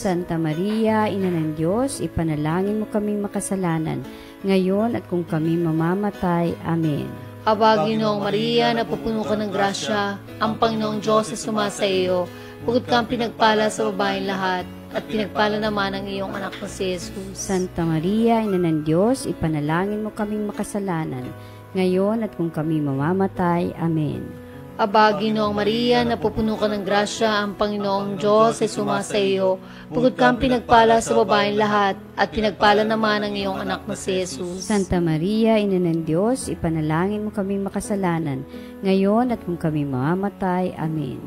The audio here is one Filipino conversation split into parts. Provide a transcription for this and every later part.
Santa Maria, Ina ng Diyos, ipanalangin mo kaming makasalanan, ngayon at kung kami mamamatay. Amen. Aba, Ginoong Maria, napupuno ka ng grasya, ang Panginoong Diyos ay sumasa iyo. Bukod kang pinagpala sa babaeng lahat, at pinagpala naman ang iyong anak na si Jesus. Santa Maria, Ina ng Diyos, ipanalangin mo kaming makasalanan, ngayon at kung kami mamamatay. Amen. Aba, Ginoong Maria, napupuno ka ng grasya, ang Panginoong Diyos ay sumasa iyo. Bukod kang pinagpala sa babaeng lahat, at pinagpala naman ang iyong anak na si Jesus. Santa Maria, Ina ng Diyos, ipanalangin mo kaming makasalanan, ngayon at kung kami mamamatay. Amen.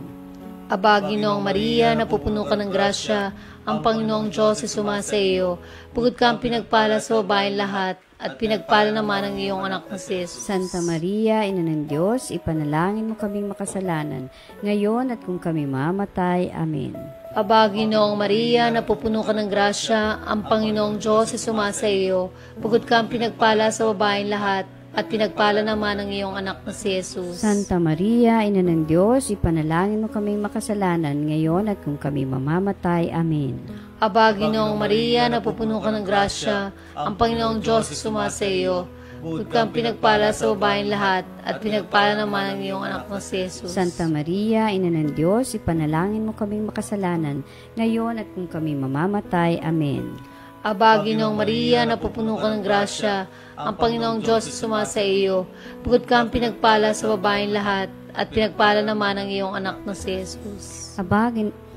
Aba, Ginoong Maria, napupuno ka ng grasya, ang Panginoong Diyos ay sumasa iyo. Bukod kang pinagpala sa babaeng lahat, at pinagpala naman ang iyong anak na si Jesus. Santa Maria, Ina ng Diyos, ipanalangin mo kaming makasalanan, ngayon at kung kami mamamatay. Amen. Aba, Ginoong Maria, napupuno ka ng grasya, ang Panginoong Diyos ay sumasa iyo. Bukod kang pinagpala sa babaeng lahat, at pinagpala naman ang iyong anak na si Jesus. Santa Maria, Ina ng Diyos, ipanalangin mo kaming makasalanan, ngayon at kung kami mamamatay. Amen. Aba, Ginoong Maria, napupuno ka ng grasya, ang Panginoong Diyos ay sumasa iyo. Bukod kang pinagpala sa babaeng lahat, at pinagpala naman ang iyong anak na si Jesus. Santa Maria, Ina ng Diyos, ipanalangin mo kaming makasalanan, ngayon at kung kami mamamatay. Amen. Aba, Ginoong Maria, napupuno ka ng grasya, ang Panginoong Diyos ay sumasa iyo. Bukod kang pinagpala sa babaeng lahat, at pinagpala naman ang iyong anak na si Jesus.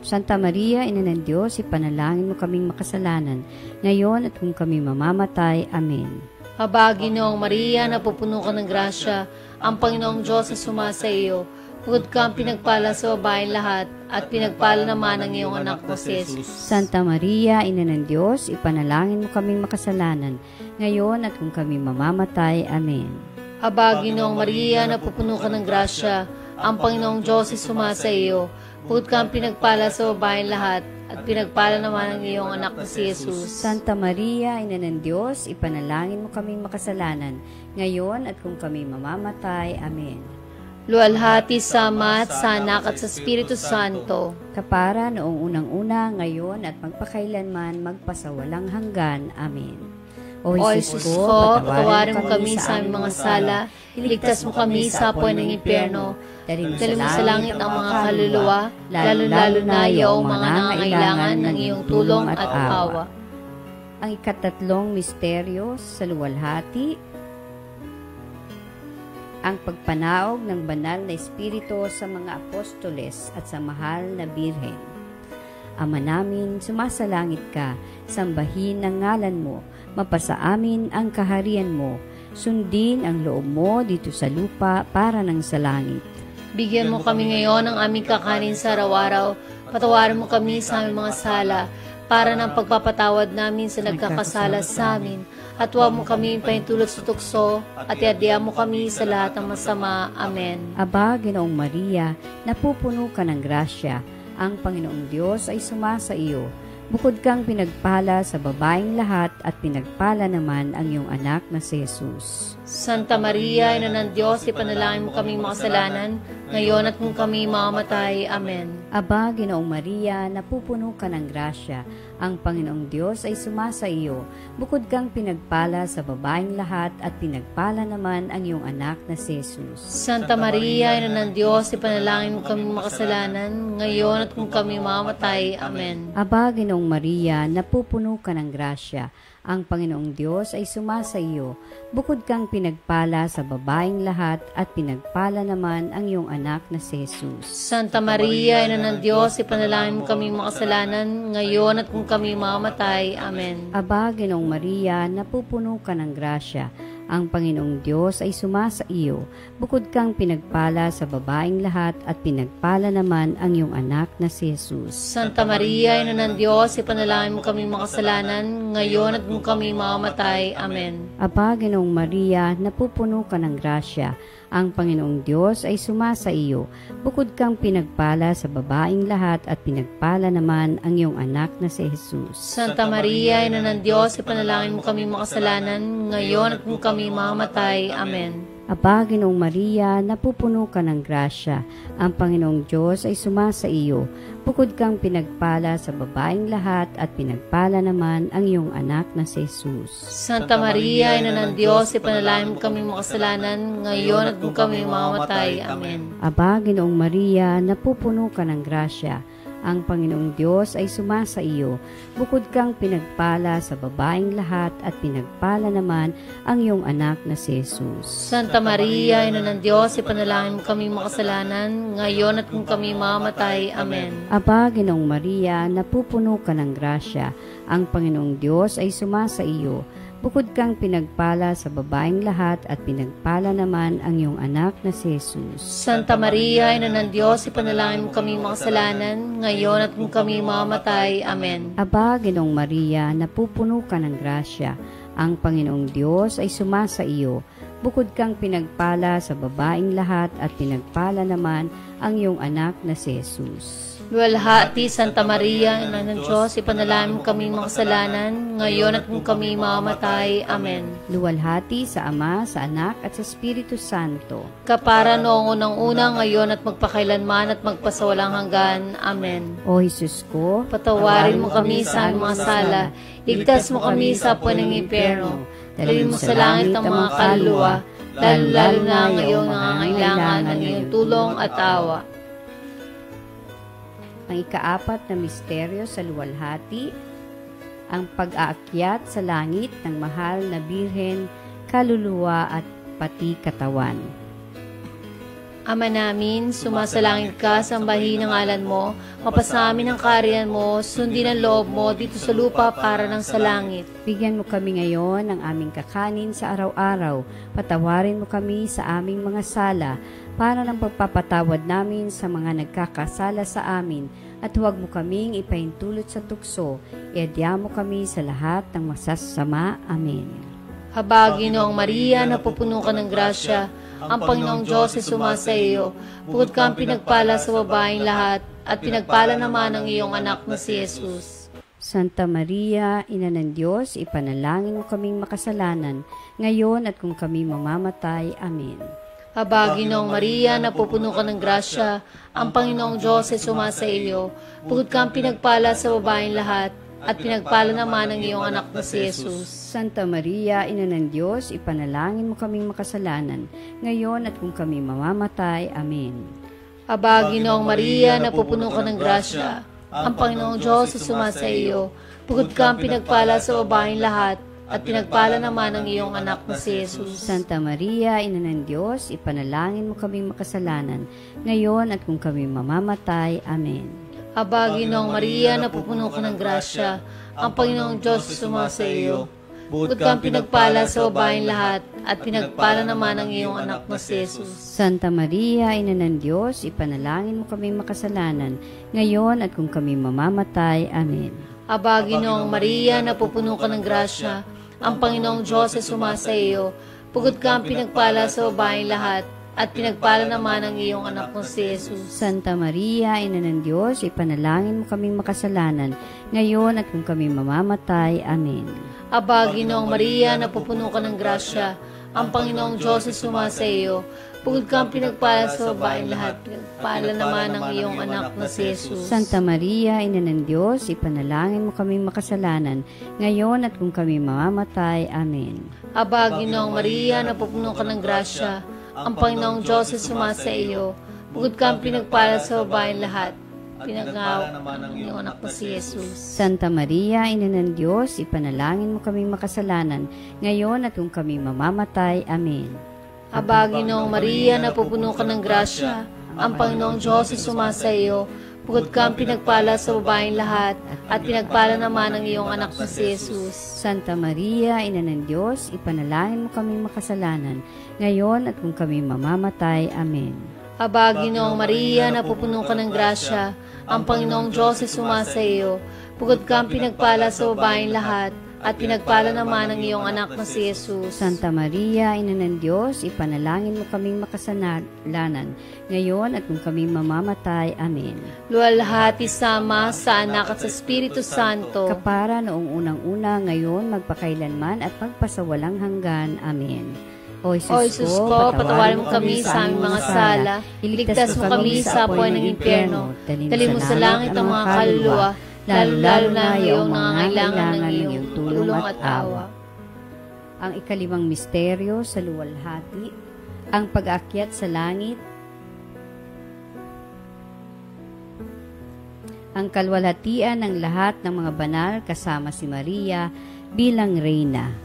Santa Maria, Ina ng Diyos, ipanalangin mo kaming makasalanan, ngayon at kung kami mamamatay. Amen. Aba, Ginoong Maria, napupuno ka ng grasya, ang Panginoong Diyos ay sumasa iyo. Bukod kang pinagpala sa babaeng lahat, at pinagpala naman ang iyong anak na si Jesus. Santa Maria, Ina ng Diyos, ipanalangin mo kaming makasalanan, ngayon at kung kami mamamatay. Amen. Aba, Ginoong Maria, napupuno ka ng grasya, ang Panginoong Diyos ay sumasa iyo. Bukod kang pinagpala sa babaeng lahat, at pinagpala naman ang iyong anak na si Jesus. Santa Maria, Ina ng Diyos, ipanalangin mo kaming makasalanan, ngayon at kung kami mamamatay. Amen. Luwalhati sa Ama at sa Anak at sa Espiritu Santo, kapara noong unang-una, ngayon at magpakailanman, magpasawalang hanggan. Amen. O Jesus ko, patawarin mo kami sa aming mga sala, iligtas mo kami sa apoy ng impyerno, dalhin mo sa langit ang mga kaluluwa, lalo-lalo na yaong mga nangangailangan ng iyong tulong at awa. Ang ikatatlong misteryo sa luwalhati, ang pagpanaog ng banal na Espiritu sa mga apostoles at sa mahal na Birhen. Ama namin, sumasalangit ka, sambahin ang ngalan mo, mapasa amin ang kaharian mo, sundin ang loob mo dito sa lupa para ng sa langit. Bigyan mo kami ngayon ng aming kakanin sa araw-araw, patawarin mo kami sa aming mga sala, para ng pagpapatawad namin sa nagkakasala sa amin, at huwag mo kami paintulot sa tukso, at iadya mo kami sa lahat ng masama. Amen. Aba, Ginoong Maria, napupuno ka ng grasya, ang Panginoong Diyos ay sumasa iyo. Bukod kang pinagpala sa babaeng lahat, at pinagpala naman ang iyong anak na si Jesus. Santa Maria, Ina ng Diyos, ipanalangin mo kaming makasalanan, ngayon at kung kami mamamatay. Amen. Aba, Ginoong Maria, napupuno ka ng grasya, ang Panginoong Diyos ay sumasa iyo. Bukod kang pinagpala sa babaeng lahat, at pinagpala naman ang iyong anak na si Jesus. Santa Maria, Ina ng Diyos, ipanalangin mo kaming makasalanan, ngayon at kung kami mamamatay. Amen. Aba, Ginoong Maria, napupuno ka ng grasya, ang Panginoong Diyos ay sumasa iyo. Bukod kang pinagpala sa babaeng lahat, at pinagpala naman ang iyong anak na si Jesus. Santa Maria, Ina ng Diyos, ipanalangin mo kaming makasalanan, ngayon at kung kami mamamatay. Amen. Aba, Ginoong Maria, napupuno ka ng grasya, ang Panginoong Diyos ay sumasa iyo. Bukod kang pinagpala sa babaeng lahat, at pinagpala naman ang iyong anak na si Jesus. Santa Maria, Ina ng Diyos, ipanalangin mo kaming makasalanan, ngayon at kung kami mamamatay. Amen. Aba, Ginoong Maria, napupuno ka ng grasya, ang Panginoong Diyos ay sumasa iyo. Bukod kang pinagpala sa babaeng lahat, at pinagpala naman ang iyong anak na si Jesus. Santa Maria, Ina ng Diyos, ipanalangin mo kaming makasalanan, ngayon at kung kami mamamatay. Amen. Aba, Ginoong Maria, napupuno ka ng grasya. Ang Panginoong Diyos ay sumasa iyo. Bukod kang pinagpala sa babaeng lahat at pinagpala naman ang iyong anak na si Jesus. Santa Maria, Ina ng Diyos, ipanalangin mo kami makasalanan, ngayon at kung kami mamamatay. Amen. Aba, Ginoong Maria, napupuno ka ng grasya. Ang Panginoong Diyos ay sumasa iyo. Bukod kang pinagpala sa babaeng lahat at pinagpala naman ang iyong anak na si Jesus. Santa Maria, Ina ng Diyos, ipanalangin mo kami makasalanan, ngayon at kung kami mamamatay. Amen. Aba, Ginoong Maria, napupuno ka ng grasya. Ang Panginoong Diyos ay sumasa iyo. Bukod kang pinagpala sa babaeng lahat at pinagpala naman ang iyong anak na si Jesus. Santa Maria, Ina ng Diyos, ipanalangin mo kami makasalanan, ngayon at kung kami mamamatay. Amen. Aba, Ginoong Maria, napupuno ka ng grasya. Ang Panginoong Diyos ay sumasa iyo. Bukod kang pinagpala sa babaeng lahat at pinagpala naman ang iyong anak na si Jesus. Luwalhati, Santa Maria, Ina ng Diyos, ipanalangin mo kami makasalanan, ngayon at kung kami mamamatay. Amen. Luwalhati sa Ama, sa Anak, at sa Espiritu Santo. Kapara noong unang-una, ngayon at magpakailanman at magpasawalang hanggan. Amen. O Jesus ko, patawarin mo kami sa aming mga sala, ligtas mo kami sa puwan ng impyerno, dalhin mo sa langit ang mga kaluluwa, lalo na ngayong nangangailangan ng iyong tulong at awa. Ang ikaapat na misteryo sa luwalhati, ang pag-aakyat sa langit ng mahal na Birhen, kaluluwa at pati katawan. Ama namin, sumasalangit ka, sambahin ang ngalan mo, mapasamin ang kaharian mo, sundin ang loob mo dito sa lupa para ng sa langit. Bigyan mo kami ngayon ng aming kakanin sa araw-araw. Patawarin mo kami sa aming mga sala, para ng pagpapatawad namin sa mga nagkakasala sa amin, at huwag mo kaming ipahintulot sa tukso, iadya mo kami sa lahat ng masasama. Amen. Haba, Ginoong Maria, napupuno ka ng grasya, ang Panginoong Diyos ay sumasa iyo. Bukod kang pinagpala sa babaeng lahat, at pinagpala naman ang iyong anak na si Jesus. Santa Maria, Ina ng Diyos, ipanalangin mo kaming makasalanan, ngayon at kung kami mamamatay. Amen. Haba, Ginoong Maria, napupuno ka ng grasya, ang Panginoong Diyos ay sumasa iyo. Bukod kang pinagpala sa babaeng lahat, at pinagpala naman ang iyong anak na si Jesus. Santa Maria, Ina ng Diyos, ipanalangin mo kaming makasalanan, ngayon at kung kami mamamatay. Amen. Haba, Ginoong Maria, napupuno ka ng grasya, ang Panginoong Diyos ay sumasa iyo. Bukod kang pinagpala sa babaeng lahat, at pinagpala naman ang iyong anak na si Jesus. Santa Maria, Ina ng Diyos, ipanalangin mo kaming makasalanan, ngayon at kung kami mamamatay. Amen. Aba, Ginoong Maria, napupuno ka ng grasya, ang Panginoong Diyos sumasa iyo. Bukod kang pinagpala sa babaeng lahat, at pinagpala naman ang iyong anak na si Jesus. Santa Maria, Ina ng Diyos, ipanalangin mo kaming makasalanan, ngayon at kung kami mamamatay. Amen. Aba, Ginoong Maria, napupuno ka ng grasya, ang Panginoong Diyos ay sumasa iyo. Bukod kang pinagpala sa babaeng lahat, at pinagpala naman ang iyong anak na si Jesus. Santa Maria, Ina ng Diyos, ipanalangin mo kaming makasalanan, ngayon at kung kami mamamatay. Amen. Aba, Ginoong Maria, napupuno ka ng grasya, ang Panginoong Diyos ay sumasa iyo. Bukod kang pinagpala sa babaeng lahat, pinagpala naman ang iyong anak na si Jesus. Santa Maria, Ina ng Diyos, ipanalangin mo kaming makasalanan, ngayon at kung kami mamamatay. Amen. Aba, Ginoong Maria, napupuno ka ng grasya, ang Panginoong Diyos ay sumasa iyo. Bukod kang pinagpala sa babaeng lahat, pinagpala naman ang iyong anak na si Jesus. Santa Maria, Ina ng Diyos, ipanalangin mo kaming makasalanan, ngayon at kung kami mamamatay. Amen. Aba, Ginoong Maria, napupuno ka ng grasya, ang Panginoong Diyos ay sumasa iyo. Bukod kang pinagpala sa babaeng lahat, at pinagpala naman ang iyong anak na si Jesus. Santa Maria, Ina ng Diyos, ipanalangin mo kaming makasalanan, ngayon at kung kami mamamatay. Amen. Aba, Ginoong Maria, napupuno ka ng grasya, ang Panginoong Diyos ay sumasa iyo. Bukod kang pinagpala sa babaeng lahat, at pinagpala naman ang iyong anak na si Jesus. Santa Maria, Ina ng Diyos, ipanalangin mo kaming makasalanan, ngayon at kung kami mamamatay. Amen. Luwalhati sa Ama, sa Anak at sa Espiritu Santo. Kapara noong unang-una, ngayon, magpakailanman at magpasawalang hanggan. Amen. O O Jesus ko, patawarin mo kami sa aming mga sala, iligtas mo kami sa apoy ng impyerno, dalhin mo sa langit ang mga kaluluwa, lalo-lalo na yung nangangailangan ng iyong tulong at awa. Ang ikalimang misteryo sa luwalhati, ang pag-aakyat sa langit. Ang kalwalhatian ng lahat ng mga banal kasama si Maria bilang reyna.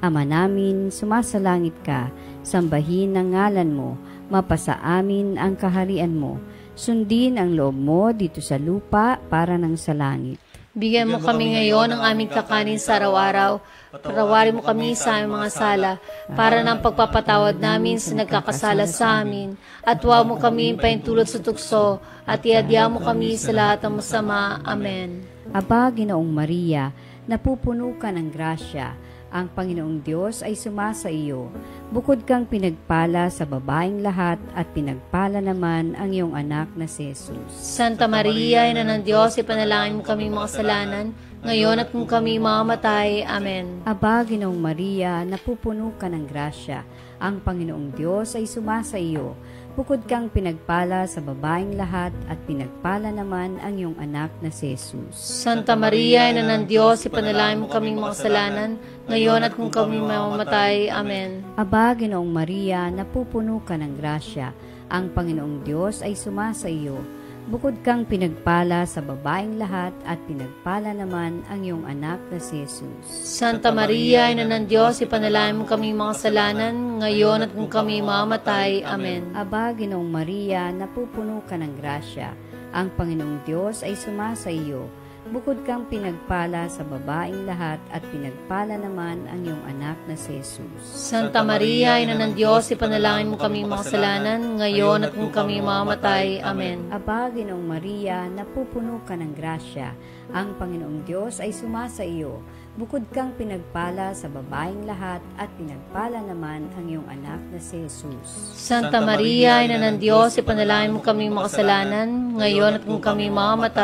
Ama namin, sumasalangit ka, sambahin ang ngalan mo, mapasa amin ang kaharian mo, sundin ang loob mo dito sa lupa para nang sa langit. Bigyan mo kami ngayon ng aming kakanin sa araw-araw. Patawarin mo kami sa aming mga sala, para ng pagpapatawad namin sa nagkakasala sa amin. At huwag mo kami paintulot sa tukso, at iadya mo kami sa lahat ng masama. Amen. Aba, Ginoong Maria, napupuno ka ng grasya, ang Panginoong Diyos ay sumasa iyo. Bukod kang pinagpala sa babaeng lahat at pinagpala naman ang iyong anak na si Jesus. Santa Maria, Ina ng Diyos, ipanalangin mo kami mga kasalanan, ngayon at kung kami mamamatay. Amen. Aba, Ginoong Maria, napupuno ka ng grasya, ang Panginoong Diyos ay sumasa iyo. Bukod kang pinagpala sa babaeng lahat at pinagpala naman ang iyong anak na si Jesus. Santa Maria, Ina ng Diyos, ipanalangin mo kaming mga kasalanan, ngayon at kung kami mamamatay. Amen. Aba, Ginoong Maria, napupuno ka ng grasya, ang Panginoong Diyos ay sumasa iyo. Bukod kang pinagpala sa babaeng lahat at pinagpala naman ang iyong anak na si Jesus. Santa Maria, Ina ng Diyos, ipanalangin mo kaming mga kasalanan, ngayon at kung kami mamamatay. Amen. Aba, Ginoong Maria, napupuno ka ng grasya, ang Panginoong Diyos ay sumasa iyo. Bukod kang pinagpala sa babaeng lahat at pinagpala naman ang iyong anak na si Jesus. Santa Maria, Ina ng Diyos, ipanalangin mo kaming mga kasalanan, ngayon at kung kami mamamatay. Amen. Aba, Ginoong Maria, napupuno ka ng grasya, ang Panginoong Diyos ay sumasa iyo. Bukod kang pinagpala sa babaeng lahat at pinagpala naman ang iyong anak na si Jesus. Santa Maria, Ina ng Diyos, ipanalangin mo kaming mga kasalanan, ngayon at kung kami mamamatay.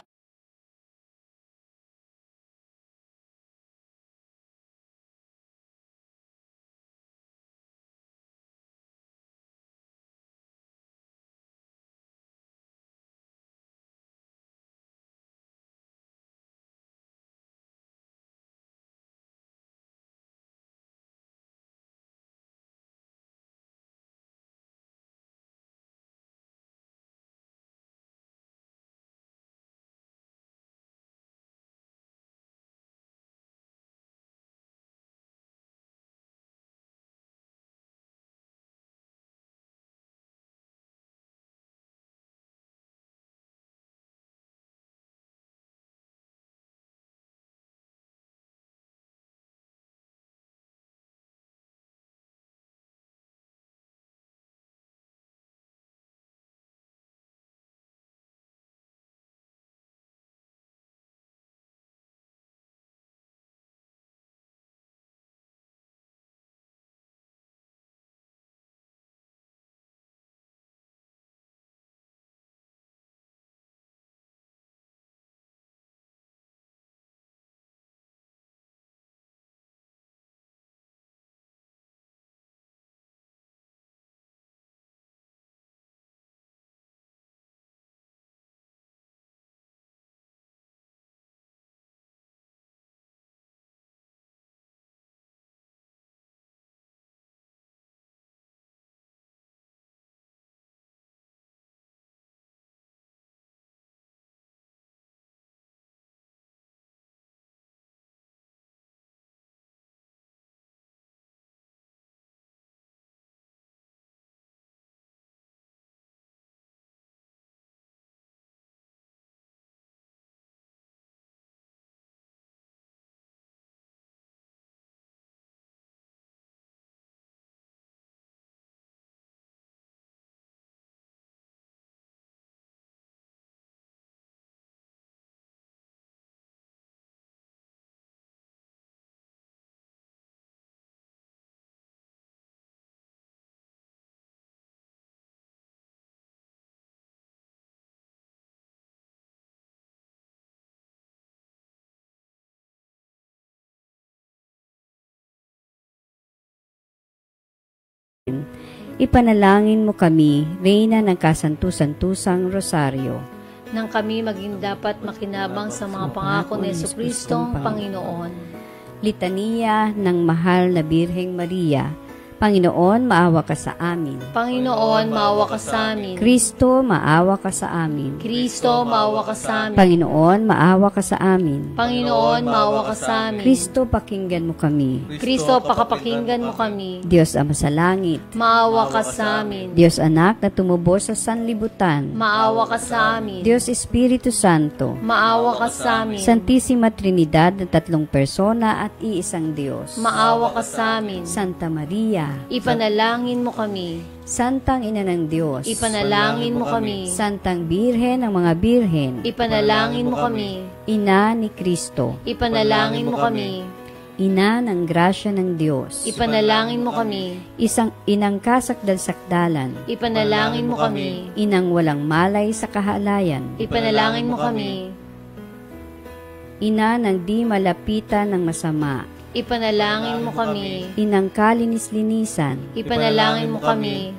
Ipanalangin mo kami, Reyna ng Kasantu-Santusang Rosaryo. Nang kami maging dapat makinabang sa mga pangako ni Jesucristong Panginoon. Litania ng Mahal na Birheng Maria. Panginoon, maawa ka sa amin. Panginoon, maawa ka sa amin. Kristo, maawa ka sa amin. Kristo, maawa ka sa amin. Panginoon, maawa ka sa amin. Panginoon, maawa ka sa amin. Kristo, pakinggan mo kami. Kristo, pakapakinggan mo kami. Diyos Ama sa langit. Maawa ka sa amin. Diyos Anak na tumubos sa sanlibutan. Maawa ka sa amin. Diyos Espiritu Santo. Maawa ka sa amin. Santissima Trinidad na tatlong persona at iisang Diyos. Maawa ka sa amin. Santa Maria. Ipanalangin mo kami. Santang Ina ng Diyos. Ipanalangin mo kami. Santang Birhen ng mga Birhen. Ipanalangin mo kami. Ina ni Kristo. Ipanalangin mo kami. Ina ng grasya ng Diyos. Ipanalangin mo kami. Inang kasakdal-sakdalan. Ipanalangin mo kami. Inang walang malay sa kahalayan. Ipanalangin mo kami. Ina ng di malapitan ng masama. Ipanalangin mo kami. Inang kalinis-linisan. Ipanalangin mo kami.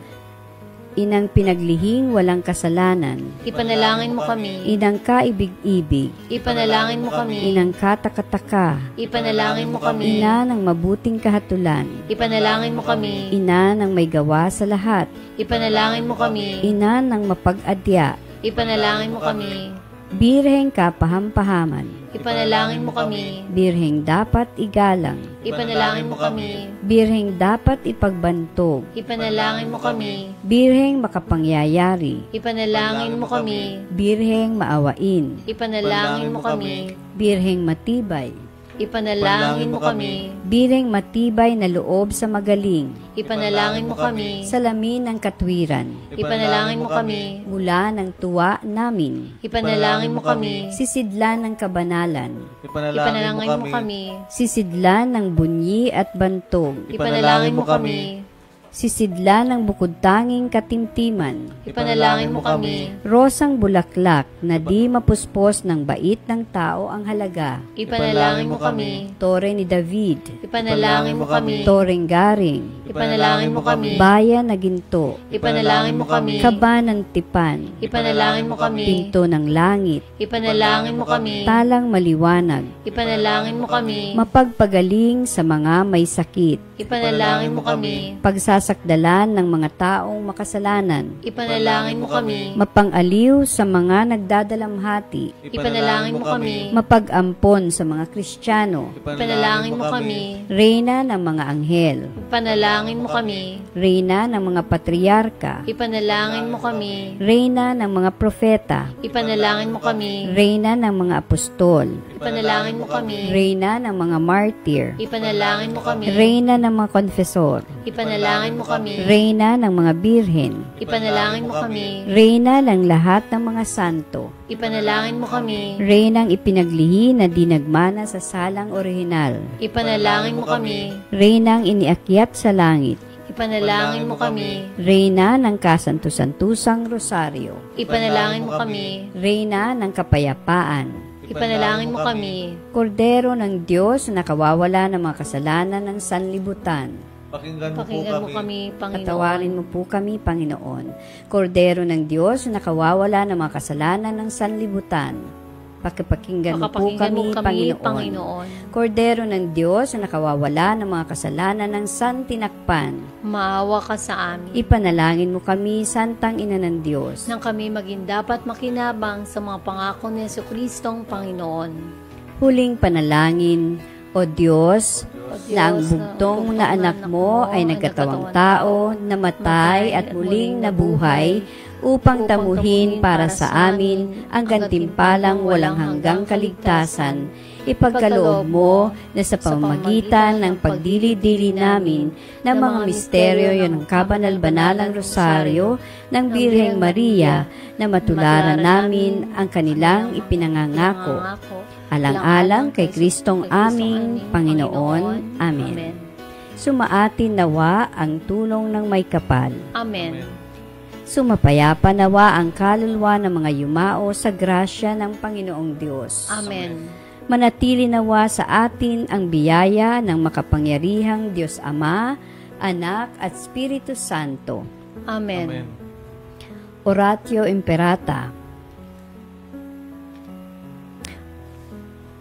Inang pinaglihing walang kasalanan. Ipanalangin mo kami. Inang kaibig-ibig. Ipanalangin mo kami. Inang katakataka. Ipanalangin mo kami. Ina ng mabuting kahatulan. Ipanalangin mo kami. Ina ng may gawa sa lahat. Ipanalangin mo kami. Ina ng mapag-adya. Ipanalangin mo kami. Birheng kapahampahaman. Ipanalangin mo kami. Birheng dapat igalang. Ipanalangin mo kami. Birheng dapat ipagbantog. Ipanalangin mo kami. Birheng makapangyayari. Ipanalangin mo kami. Birheng maawain. Ipanalangin mo kami. Birheng matibay. Ipanalangin mo kami. Birheng matibay na loob sa magaling. Ipanalangin mo kami. Salamin ng katwiran. Ipanalangin mo kami. Mula ng tuwa namin. Ipanalangin mo kami. Sisidlan ng kabanalan. Ipanalangin mo kami. Sisidlan ng bunyi at bantog. Ipanalangin mo kami. Sisidlan ng bukod-tanging katimtiman. Ipanalangin mo kami. Rosang bulaklak na di mapuspos ng bait ng tao ang halaga. Ipanalangin mo kami. Tore ni David. Ipanalangin mo kami. Toreng garing. Ipanalangin mo kami. Bayan na ginto. Ipanalangin mo kami. Kaba ng tipan. Ipanalangin mo kami. Pinto ng langit. Ipanalangin mo kami. Talang maliwanag. Ipanalangin mo kami. Mapagpagaling sa mga may sakit. Ipanalangin mo kami. Pagsasakdalan ng mga taong makasalanan. Ipanalangin mo kami. Mapang-aliw sa mga nagdadalamhati. Ipanalangin mo kami. Mapag-ampon sa mga Kristiyano. Ipanalangin mo kami. Reyna ng mga anghel. Ipanalangin mo kami. Reyna ng mga patriarka. Ipanalangin mo kami. Reyna ng mga propeta. Ipanalangin mo kami. Reyna ng mga apostol. Ipanalangin mo kami. Reyna ng mga martir. Ipanalangin mo kami. Reyna ng mga konfesor. Ipanalangin mo kami. Reyna ng mga birhen. Ipanalangin mo kami. Reyna ng lahat ng mga santo. Ipanalangin mo kami. Reynang ipinaglihi na di nagmana sa salang orihinal. Ipanalangin mo kami. Reynang iniakyat sa langit. Ipanalangin mo kami. Reyna ng Kasantu-Santusang Rosaryo. Ipanalangin mo kami. Reyna ng kapayapaan. Ipanalangin mo kami. Kordero ng Diyos na nakawawala ng mga kasalanan ng sanlibutan. Pakinggan mo kami, Panginoon. Patawarin mo po kami, Panginoon. Kordero ng Diyos na nakawawala ng mga kasalanan ng sanlibutan. Pakipakinggan mo po kami, Panginoon. Kordero ng Diyos na nakawawala ng mga kasalanan ng santinakpan. Maawa ka sa amin. Ipanalangin mo kami, Santang Ina ng Diyos. Nang kami maging dapat makinabang sa mga pangako ni Jesucristong Panginoon. Huling panalangin, O Diyos, na ang bugtong na anak mo ay nagkatawang tao, namatay at muling nabuhay, upang tamuhin para sa amin ang gantimpalang walang hanggang kaligtasan. Ipagkaloob mo na sa pamamagitan ng pagdili-dili namin ng mga misteryo ng kabanal-banalang rosaryo ng Birheng Maria na matularan namin ang kanilang ipinangangako. Alang-alang kay Kristong aming Panginoon. Amen. Sumaatin nawa ang tulong ng may kapal. Amen. Sumapayapa nawa ang kaluluwa ng mga yumao sa grasya ng Panginoong Diyos. Amen. Manatili nawa sa atin ang biyaya ng makapangyarihang Diyos Ama Anak at Espiritu Santo. Amen. Amen. Oratio Imperata.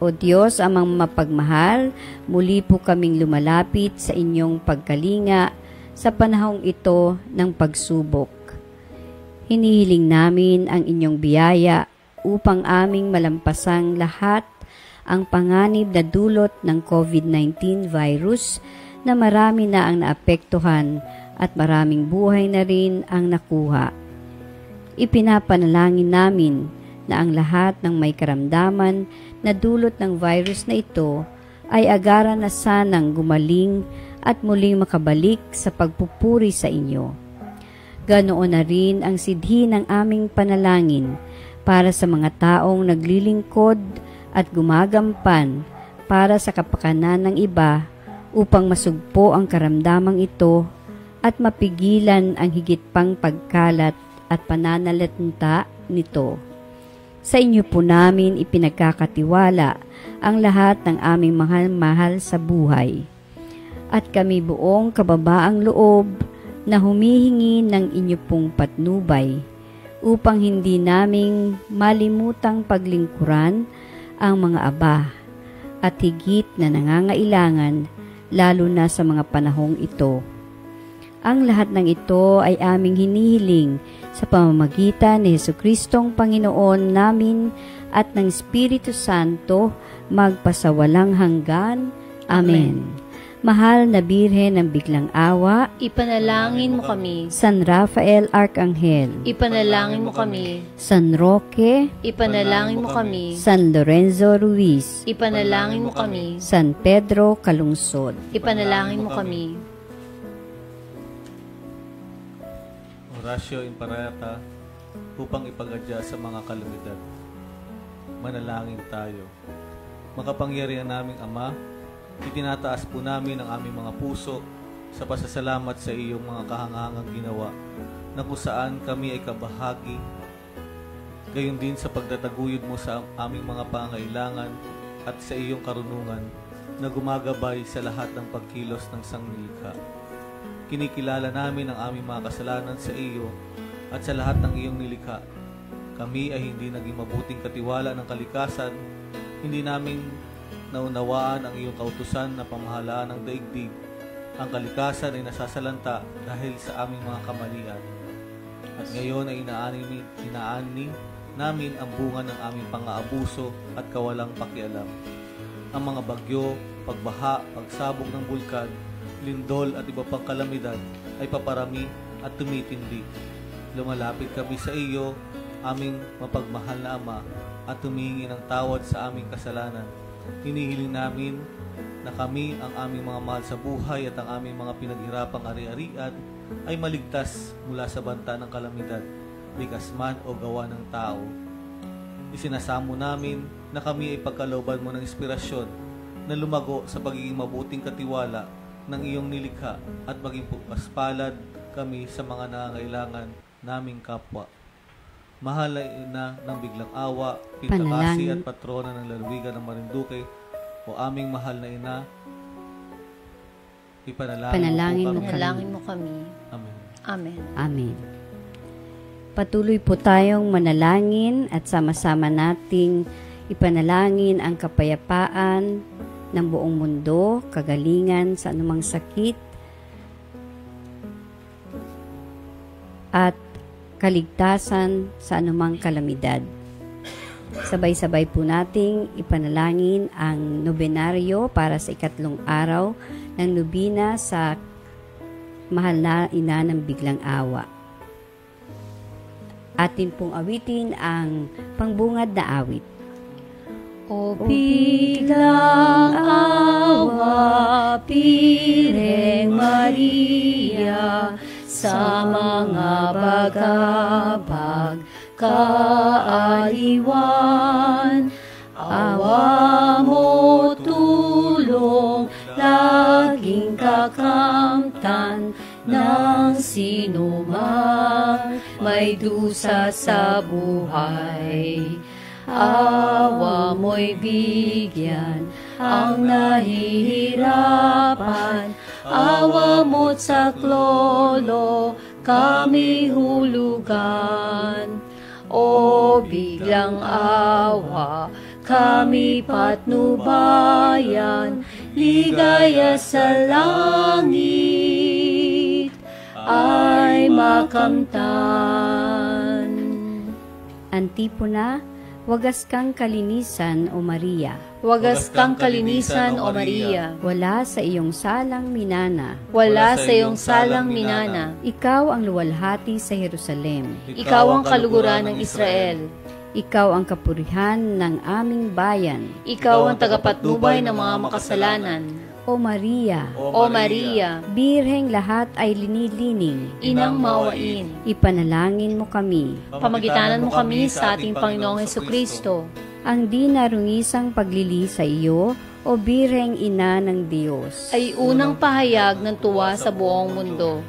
O Diyos, amang mapagmahal, muli po kaming lumalapit sa inyong pagkalinga sa panahong ito ng pagsubok. Hinihiling namin ang inyong biyaya upang aming malampasang lahat ang panganib na dulot ng COVID-19 virus na marami na ang naapektuhan at maraming buhay na rin ang nakuha. Ipinapanalangin namin na ang lahat ng may karamdaman na dulot ng virus na ito ay agaran na sanang gumaling at muling makabalik sa pagpupuri sa inyo. Ganoon na rin ang sidhi ng aming panalangin para sa mga taong naglilingkod at gumagampan para sa kapakanan ng iba upang masugpo ang karamdamang ito at mapigilan ang higit pang pagkalat at pananalanta nito. Sa inyo po namin ipinagkakatiwala ang lahat ng aming mahal-mahal sa buhay. At kami buong kababaang loob na humihingi ng inyo pong patnubay upang hindi naming malimutang paglingkuran ang mga aba at higit na nangangailangan lalo na sa mga panahong ito. Ang lahat ng ito ay aming hinihiling sa pamamagitan ni Jesucristong Panginoon namin at ng Espiritu Santo magpasawalang hanggan. Amen. Mahal na Birhen ng Biglang Awa, Ipanalangin mo kami. San Rafael Arcangel, Ipanalangin mo kami. San Roque, Ipanalangin mo kami. San Lorenzo Ruiz, Ipanalangin mo kami. San Pedro Calungsod. Ipanalangin mo kami. Oratio Imperata upang ipagadya sa mga kalamidad. Manalangin tayo. Makapangyarihan naming Ama, itinataas po namin ang aming mga puso sa pasasalamat sa iyong mga kahangahangang ginawa na kung saan kami ay kabahagi. Gayon din sa pagtataguyod mo sa aming mga pangailangan at sa iyong karunungan na gumagabay sa lahat ng pagkilos ng sangnilikha. Kinikilala namin ang aming mga kasalanan sa iyo at sa lahat ng iyong nilikha. Kami ay hindi naging mabuting katiwala ng kalikasan, hindi namin naunawaan ang iyong kautusan na pamahalaan ng daigdig. Ang kalikasan ay nasasalanta dahil sa aming mga kamalian. At ngayon ay inaani namin ang bunga ng aming pang-aabuso at kawalang pakialam. Ang mga bagyo, pagbaha, pagsabog ng bulkan, lindol at iba pang kalamidad ay paparami at tumitindi. Lumalapit kami sa iyo, aming mapagmahal na Ama, at humihingi ng tawad sa aming kasalanan. Hinihiling namin na kami, ang aming mga mahal sa buhay at ang aming mga pinaghirapang ari-arian ay maligtas mula sa banta ng kalamidad, likas man o gawa ng tao. Isinasamo namin na kami ay pagkalooban mo ng inspirasyon na lumago sa pagiging mabuting katiwala ng iyong nilikha at maging paspalad kami sa mga nangangailangan naming kapwa. Mahal na Ina ng Biglang Awa, Pintakasi at Patrona ng Lalawigan ng Marinduque, o aming mahal na Ina, Panalangin mo kami. Amen. Amen. Amen. Patuloy po tayong manalangin at sama-sama nating ipanalangin ang kapayapaan ng buong mundo, kagalingan sa anumang sakit, at kaligtasan sa anumang kalamidad. Sabay-sabay po nating ipanalangin ang nobenaryo para sa 3 araw ng nobina sa Mahal na Ina ng Biglang Awa. Atin pong awitin ang pangbungad na awit. O Biglang Awa, Birheng Maria, sa mga bagabag kaaliwan, awa mo tulong, laging kakamtan ng sinumang may dusa sa buhay. Awa mo'y bigyan ang nahihirapan. Awa mo't saklolo kami hulugan. O biglang awa kami patnubayan, ligaya sa langit ay makamtan. Antipona, wagas kang kalinisan, O Maria. Wagas kang kalinisan, O Maria. Wala sa iyong salang minana. Wala sa iyong salang minana. Ikaw ang luwalhati sa Jerusalem. Ikaw ang kaluguran ng Israel. Ikaw ang kapurihan ng aming bayan. Ikaw ang tagapatnubay ng mga makasalanan. O Maria, O Maria, birheng lahat ay linilining. Inang maawain, Ipanalangin mo kami. pamagitanan mo kami sa ating Panginoong Hesukristo. Ang di narungisang paglili sa iyo, O birheng ina ng Diyos. Ay unang pahayag ng tuwa sa buong mundo.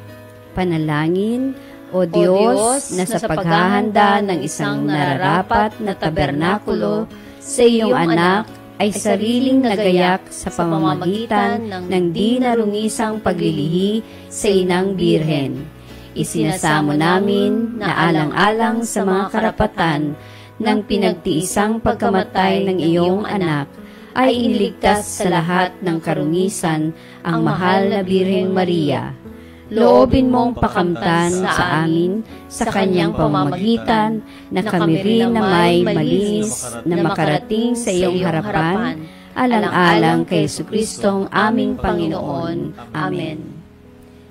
Panalangin, O Diyos, na sa paghahanda ng isang nararapat na tabernakulo sa iyong anak, ay sariling nagayak sa pamamagitan ng di narungisang paglilihi sa inang birhen. Isinasamo namin na alang-alang sa mga karapatan ng pinagtiisang pagkamatay ng iyong anak, ay iniligtas sa lahat ng karungisan ang mahal na Birheng Maria. Loobin mong pakamtan sa amin sa kanyang pamamagitan na kami rin na may malinis na makarating sa iyong harapan, alang-alang kay Jesucristong aming Panginoon. Amen.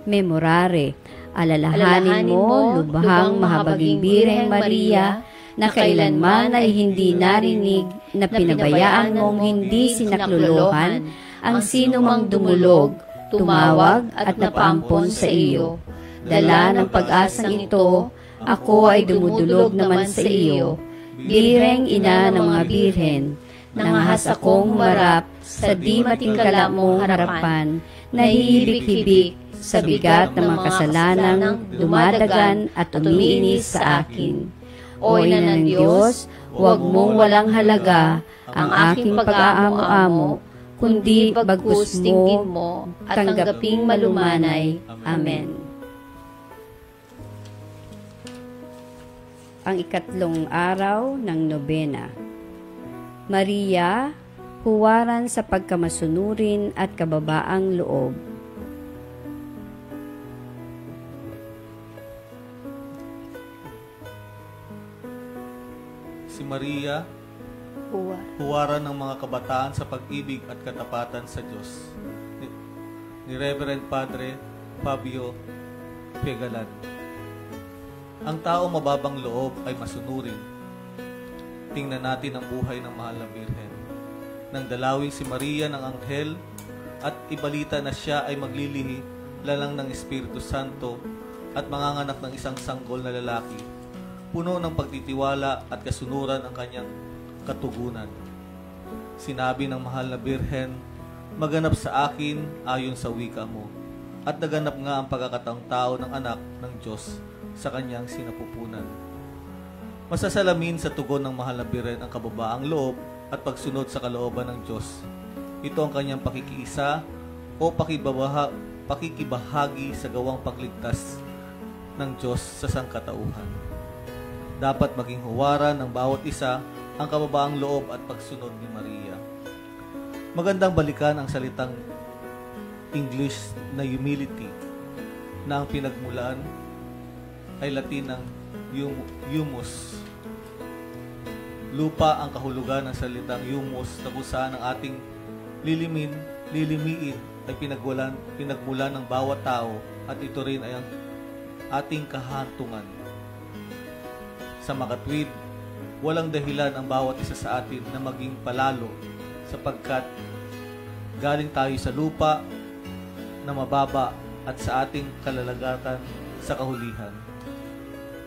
Memorare, alalahanin mo, lubhang mahabaging Birheng Maria, na kailanman ay hindi narinig na pinabayaan mong hindi sinaklolohan ang sinumang dumulog, tumawag at napaampon sa iyo. Dala ng pag-asang ito, ako ay dumudulog naman sa iyo. Birheng ina ng mga birhen, nangahas akong humarap sa di matingkala mong harapan, nahihibik-hibik sa bigat ng mga kasalanang dumadagan at umiinis sa akin. O Ina ng Diyos, huwag mong walang halaga ang aking pag-aamo-amo, kundi bagkus mo at tanggaping malumanay. Amen. Ang ikatlong araw ng nobena. Maria, huwaran sa pagkamasunurin at kababaang loob. Si Maria, huwaran ng mga kabataan sa pag-ibig at katapatan sa Diyos. Ni Reverend Padre Fabio Pegalan. Ang tao mababang loob ay masunurin. Tingnan natin ang buhay ng mahal na Birhen. Nang dalawin si Maria ng anghel at ibalita na siya ay maglilihi lalang ng Espiritu Santo at manganganak ng isang sanggol na lalaki, puno ng pagtitiwala at kasunuran ang kanyang katugunan. Sinabi ng mahal na Birhen, maganap sa akin ayon sa wika mo, at naganap nga ang pagkakataong tao ng anak ng Diyos sa kanyang sinapupunan. Masasalamin sa tugon ng mahal na Birhen ang kababaang loob at pagsunod sa kalooban ng Diyos. Ito ang kanyang pakikiisa o pakikibahagi sa gawang pagligtas ng Diyos sa sangkatauhan. Dapat maging huwaran ng bawat isa ang kababaang loob at pagsunod ni Maria. Magandang balikan ang salitang English na humility na ang pinagmulan ay Latin ng humus. Lupa ang kahulugan ng salitang humus na kung saan ang ating lilimiin ay pinagmulan ng bawat tao at ito rin ay ang ating kahantungan. Sa makatwid, walang dahilan ang bawat isa sa atin na maging palalo sapagkat galing tayo sa lupa na mababa at sa ating kalalagatan sa kahulihan.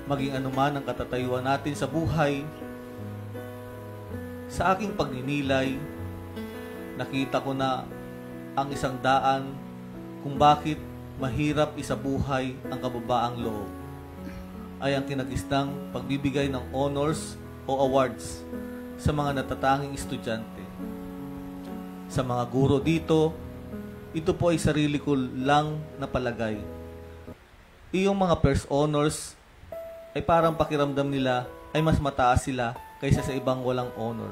Maging anuman ang katatayuan natin sa buhay, sa aking pagninilay, nakita ko na ang isang daan kung bakit mahirap isabuhay ang kababaang loob ay ang kinagisnang pagbibigay ng honors o awards sa mga natatanging estudyante. sa mga guro dito, ito po ay sarili ko lang na palagay. Iyong mga first honors ay parang pakiramdam nila ay mas mataas sila kaysa sa ibang walang honor.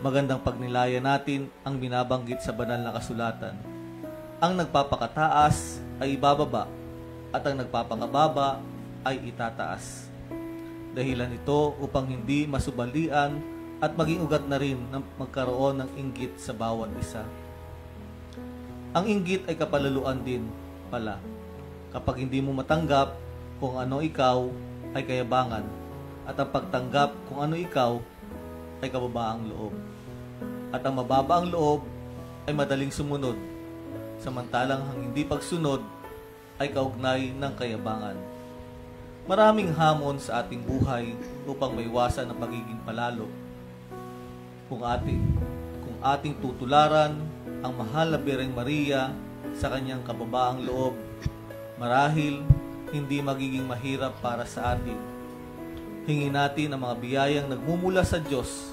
Magandang pagnilaya natin ang binabanggit sa banal na kasulatan. Ang nagpapakataas ay ibababa at ang nagpapakababa ay itataas. Dahilan ito upang hindi masubalian at maging ugat na rin ng magkaroon ng inggit sa bawat isa. Ang inggit ay kapalaluan din pala. Kapag hindi mo matanggap kung ano ikaw ay kayabangan at ang pagtanggap kung ano ikaw ay kababaang loob. At ang mababaang loob ay madaling sumunod, samantalang ang hindi pagsunod ay kaugnay ng kayabangan. Maraming hamon sa ating buhay upang maiwasan ang pagiging palalo. Kung ating tutularan ang mahal na Birheng Maria sa kanyang kababaang loob, marahil hindi magiging mahirap para sa atin. Hingin natin ang mga biyayang nagmumula sa Diyos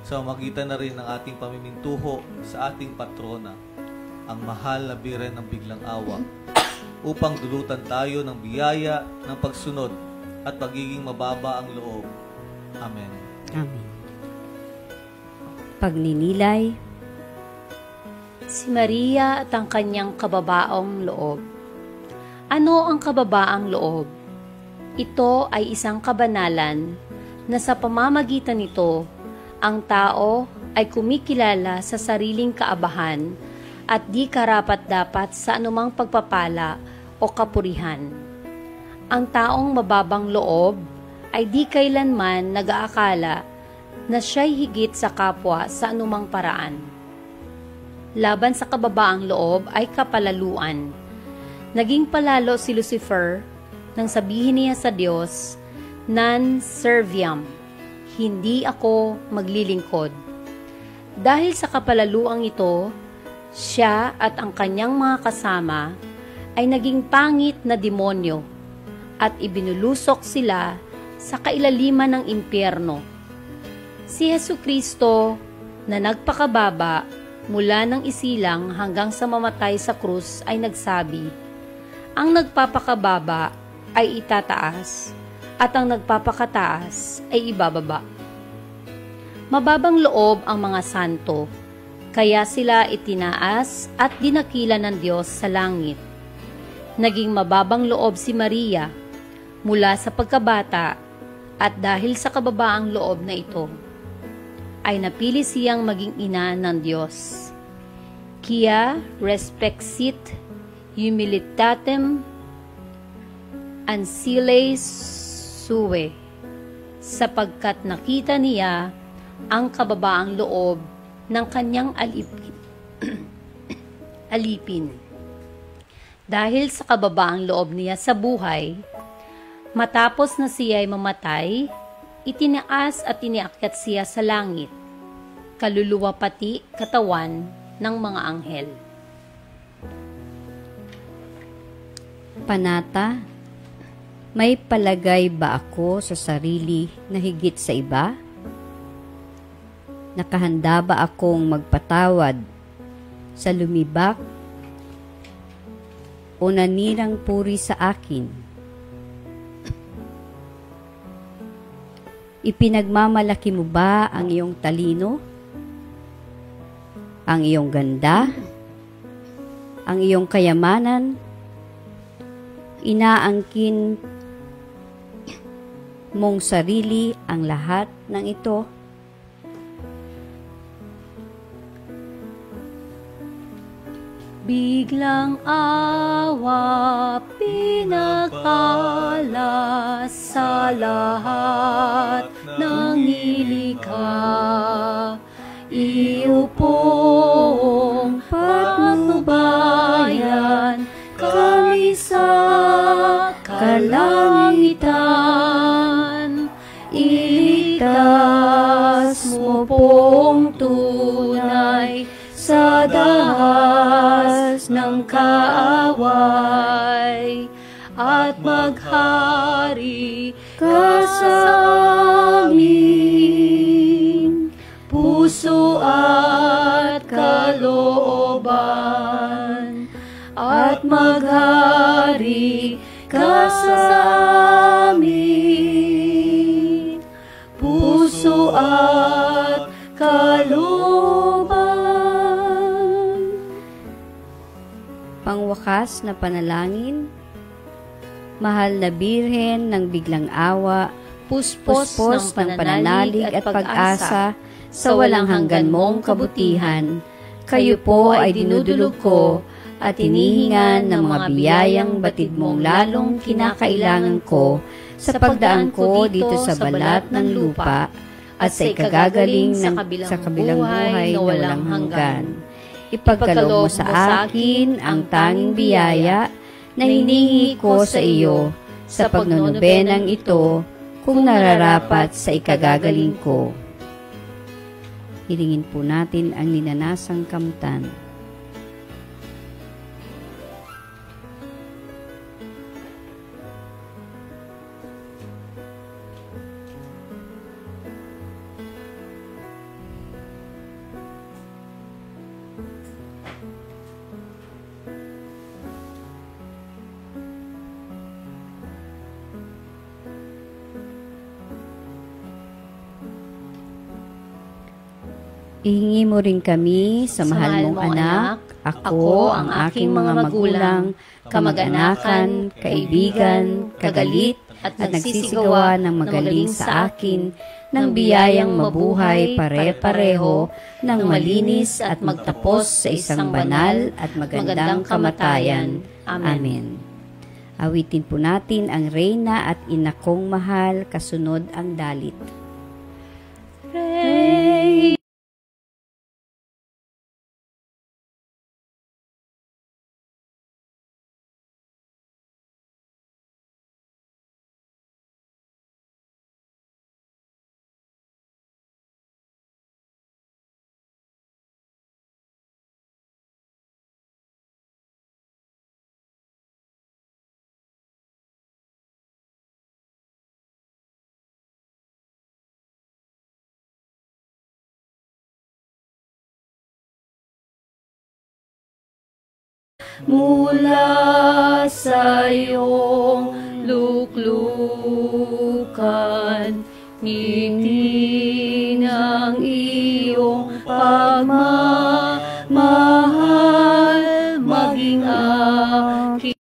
sa pamamagitan na rin ng ating pamimintuho sa ating patrona, ang mahal na Birhen ng Biglang Awa, upang dulutan tayo ng biyaya ng pagsunod at pagiging mababa ang loob. Amen. Amen. Pagninilay. Si Maria at ang kanyang kababaang loob. Ano ang kababaang loob? Ito ay isang kabanalan na sa pamamagitan nito, ang tao ay kumikilala sa sariling kaabahan at di karapat-dapat sa anumang pagpapala o kapurihan. Ang taong mababang loob ay di kailanman nag-aakala na siya'y higit sa kapwa sa anumang paraan. Laban sa kababaang loob ay kapalaluan. Naging palalo si Lucifer nang sabihin niya sa Diyos, "Non serviam," hindi ako maglilingkod. Dahil sa kapalaluang ito, siya at ang kanyang mga kasama ay naging pangit na demonyo at ibinulusok sila sa kailaliman ng impyerno. Si Jesucristo na nagpakababa mula ng isilang hanggang sa mamatay sa krus ay nagsabi, "Ang nagpapakababa ay itataas at ang nagpapakataas ay ibababa." Mababang loob ang mga santo, kaya sila itinaas at dinakila ng Diyos sa langit. Naging mababang loob si Maria mula sa pagkabata at dahil sa kababaang loob na ito, ay napili siyang maging ina ng Diyos. Quia respexit humilitatem ancillae sue, sapagkat nakita niya ang kababaang loob ng kanyang alipin. Dahil sa kababaang loob niya sa buhay, matapos na siya ay mamatay, itinaas at iniakyat siya sa langit, kaluluwa pati katawan ng mga anghel. Panata. May palagay ba ako sa sarili na higit sa iba? Nakahanda ba akong magpatawad sa lumibak o nanirang puri sa akin? Ipinagmamalaki mo ba ang iyong talino? Ang iyong ganda? Ang iyong kayamanan? Inaangkin mong sarili ang lahat ng ito? Biglang awa pinagpala sa lahat ng nilikha. Iyo pong patnubayan kami sa kalangitan. Iligtas mo pong tunay sa dahas ng kaaway at maghari ka sa amin. Puso at at maghari ka sa amin, puso at kalooban. Pangwakas na panalangin. Mahal na Birhen ng biglang awa, puspos ng pananalig at pag-asa sa walang hanggan mong kabutihan, kayo po ay dinudulog ko at hinihingan ng mga biyayang batid mong lalong kinakailangan ko sa pagdaan ko dito sa balat ng lupa at sa ikagagaling sa kabilang buhay na walang hanggan. Ipagkaloob mo sa akin ang tanging biyaya na hinihingi ko sa iyo sa pagnonobenang ito kung nararapat sa ikagagaling ko. Hilingin po natin ang ninanasang kamtan. Ihingi mo rin kami sa mahal mong anak, ako, ang aking mga magulang, kamag-anakan, kaibigan, kagalit, at nagsisigawa ng magaling sa akin, ng biyayang mabuhay pare-pareho, ng malinis at magtapos sa isang banal at magandang kamatayan. Amen. Awitin po natin ang Reyna at Ina kong mahal, kasunod ang dalit. Reyna, mula sa iyong luklukan, ngiti ng iyong pagmamahal, maging aking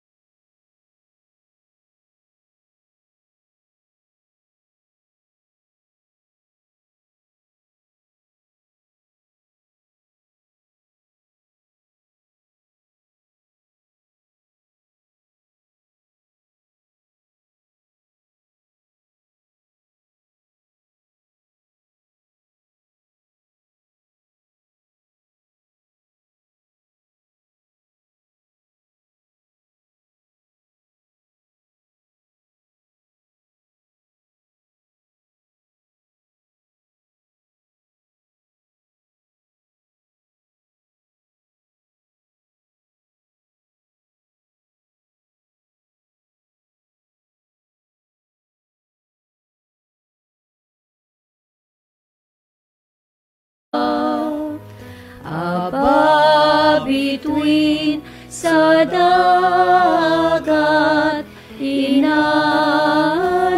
aba bituin sa dagat, ina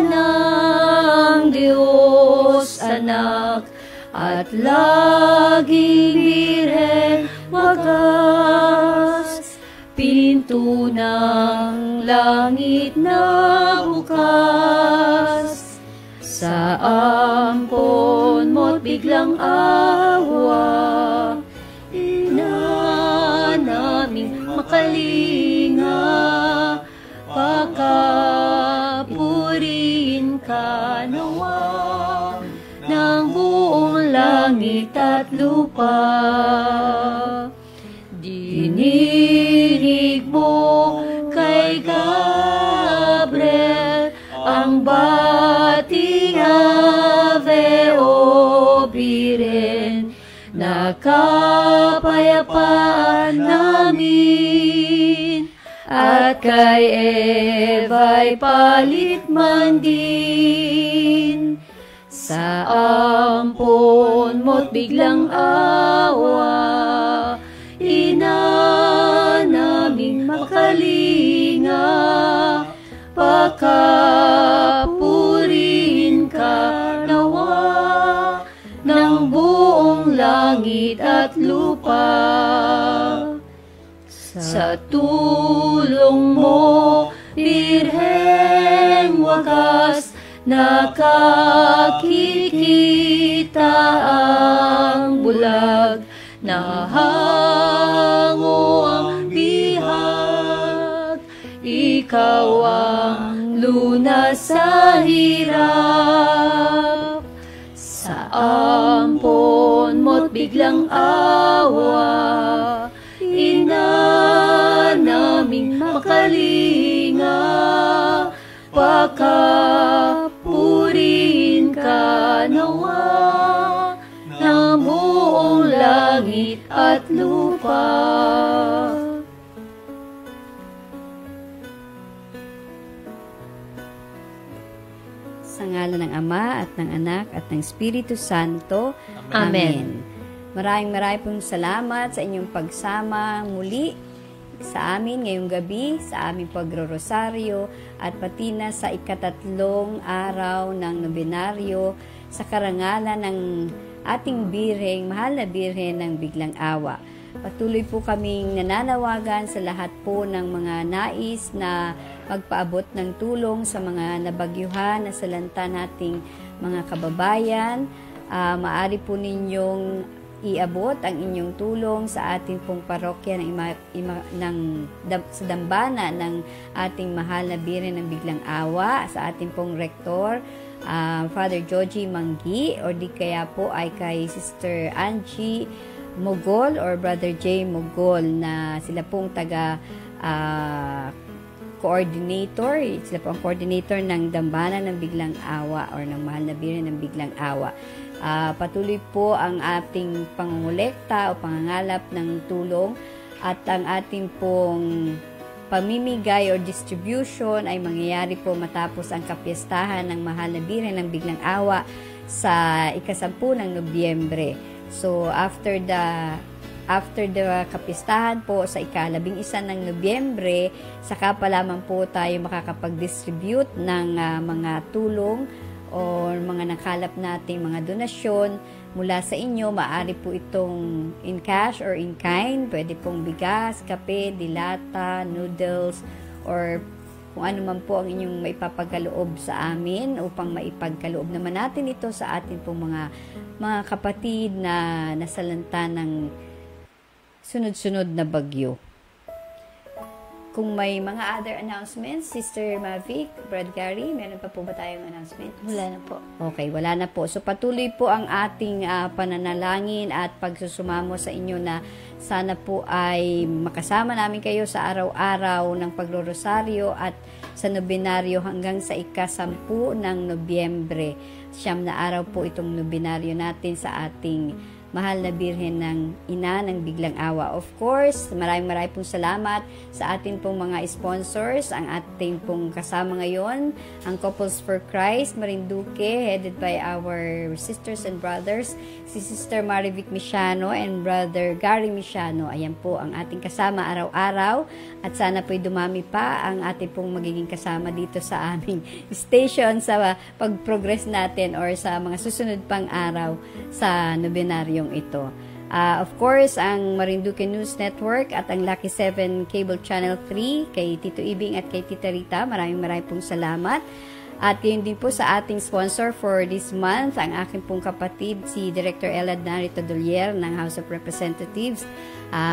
ng Diyos anak, at laging Birhen wagas, pinto ng langit na bukas, sa ampon mo't biglang awa, ina naming makalinga, pakapuriin ka nawa ng buong langit at lupa. Dininig mo kay Gabriel ang bating Ave o Birhen, na kapayapaan namin, at kay Eva'y palit man din. Sa ampon mo't biglang awa, ina naming makalinga, Pakapurihin ka nawa ng buong langit at lupa. Sa tulong mo, Birheng wagas, nakakikita ang bulag, nahango ang bihag, ikaw ang lunas sa hirap. Sa ampon mo't biglang awa, ina naming makalinga, pakapurihin ka nawa ng buong langit at lupa. Sa ngalan ng Ama at ng Anak at ng Espiritu Santo. Amen. Maraming pong salamat sa inyong pagsama muli sa amin ngayong gabi, sa aming pagrorosaryo at pati na sa ikatatlong araw ng nobenaryo sa karangalan ng ating Birheng, mahal na Birhen ng Biglang Awa. Patuloy po kaming nananawagan sa lahat po ng mga nais na magpaabot ng tulong sa mga nabagyuhan na salanta nating mga kababayan. Maaari po ninyong iabot ang inyong tulong sa ating pong parokya sa dambana ng ating mahal na Birhen ng Biglang Awa, sa ating pong rektor, Father Joji Manggi, o di kaya po ay kay Sister Angie Mogol or Brother J. Mogol, na sila pong coordinator. Sila po ang coordinator ng dambana ng Biglang Awa or ng mahal na Birhen ng Biglang Awa. Patuloy po ang ating pangungulekta o pangangalap ng tulong, at ang ating pong pamimigay or distribution ay mangyayari po matapos ang kapiyastahan ng mahal na Birhen ng Biglang Awa sa ika-10 ng Nobyembre. So after the kapistahan po sa ika-11 ng Nobyembre, saka pa lamang po tayo makakapag-distribute ng mga tulong o mga nakalap nating mga donasyon mula sa inyo. Maaari po itong in cash or in kind. Pwede pong bigas, kape, dilata, noodles, or kung ano man po ang inyong maipapagkaloob sa amin upang maipagkaloob naman natin ito sa atin pong mga kapatid na nasalanta ng sunod-sunod na bagyo. Kung may mga other announcements, Sister Mavic, Brad Gary, meron pa po ba tayong announcements? Wala na po. Okay, wala na po. So patuloy po ang ating pananalangin at pagsusumamo sa inyo na sana po ay makasama namin kayo sa araw-araw ng paglorosaryo at sa nobenaryo hanggang sa ika-10 ng Nobyembre. 9 na araw po itong nobenaryo natin sa ating mahal na Birhen ng Ina ng Biglang Awa. Of course, maraming pong salamat sa atin pong mga sponsors, ang ating pong kasama ngayon, ang Couples for Christ, Marinduque, headed by our sisters and brothers, si Sister Marivic Misiano and Brother Gary Misiano. Ayan po ang ating kasama araw-araw, at sana po'y dumami pa ang ating pong magiging kasama dito sa aming station sa pag-progress natin or sa mga susunod pang araw sa nobenaryo ito. Of course, ang Marinduque News Network at ang Lucky 7 Cable Channel 3, kay Tito Ibing at kay Tita Rita, maraming pong salamat. At yun din po sa ating sponsor for this month, ang aking pong kapatid, si Director Elad Narito Dolier ng House of Representatives.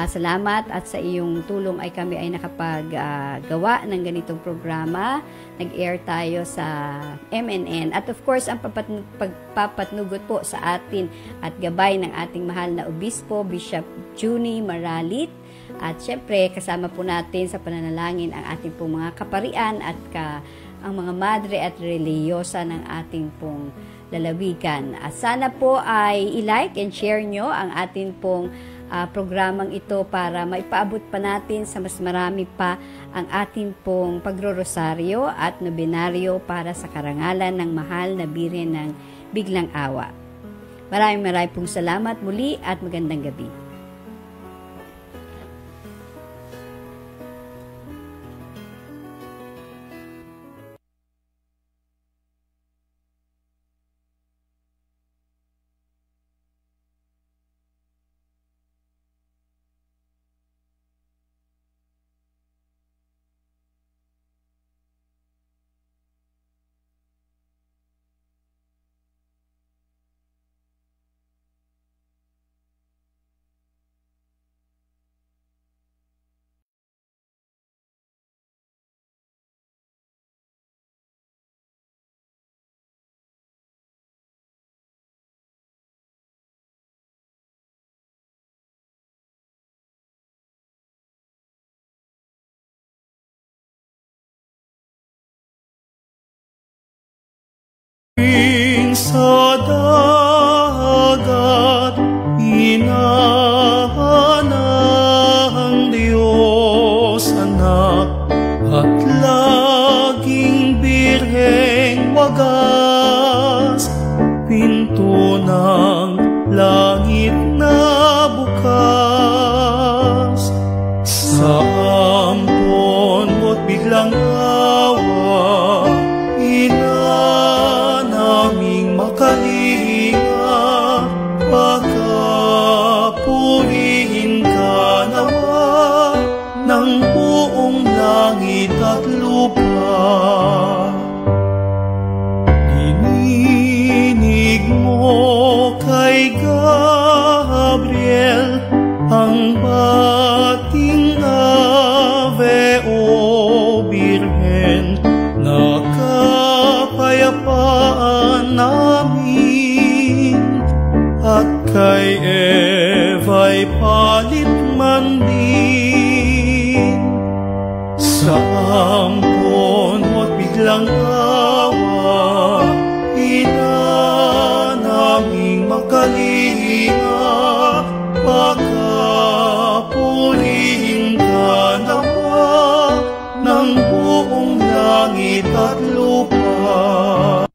Salamat, at sa iyong tulong ay kami ay nakapaggawa ng ganitong programa. Nag-air tayo sa MNN. At of course, ang pagpapatnugot po sa atin at gabay ng ating mahal na obispo, Bishop Juni Maralit. At syempre, kasama po natin sa pananalangin ang ating pong mga kaparian at ang mga madre at reliyosa ng ating pong lalawigan. At sana po ay i-like and share nyo ang ating pong programang ito para maipaabot pa natin sa mas marami pa ang ating pong pagrorosaryo at nobenaryo para sa karangalan ng mahal na Birhen ng Biglang Awa. Maraming pong salamat muli at magandang gabi. sa dagat, inahanang Diyos anak, at laging birheng wagas, pinto ng langit na bukas. Sa ampon mo't biglang awa, ina naming makalinga, pagkapurihin ka nawa ng buong langit at lupa. Ininig mo kay Gabriel ang bating ave, o Birhen, na kapayapaan namin, at kay Eva'y palit man din. Sa ampon mo't biglang awa, ina naming makalinga, pagkapurihin ka nawa ng buong langit at lupa.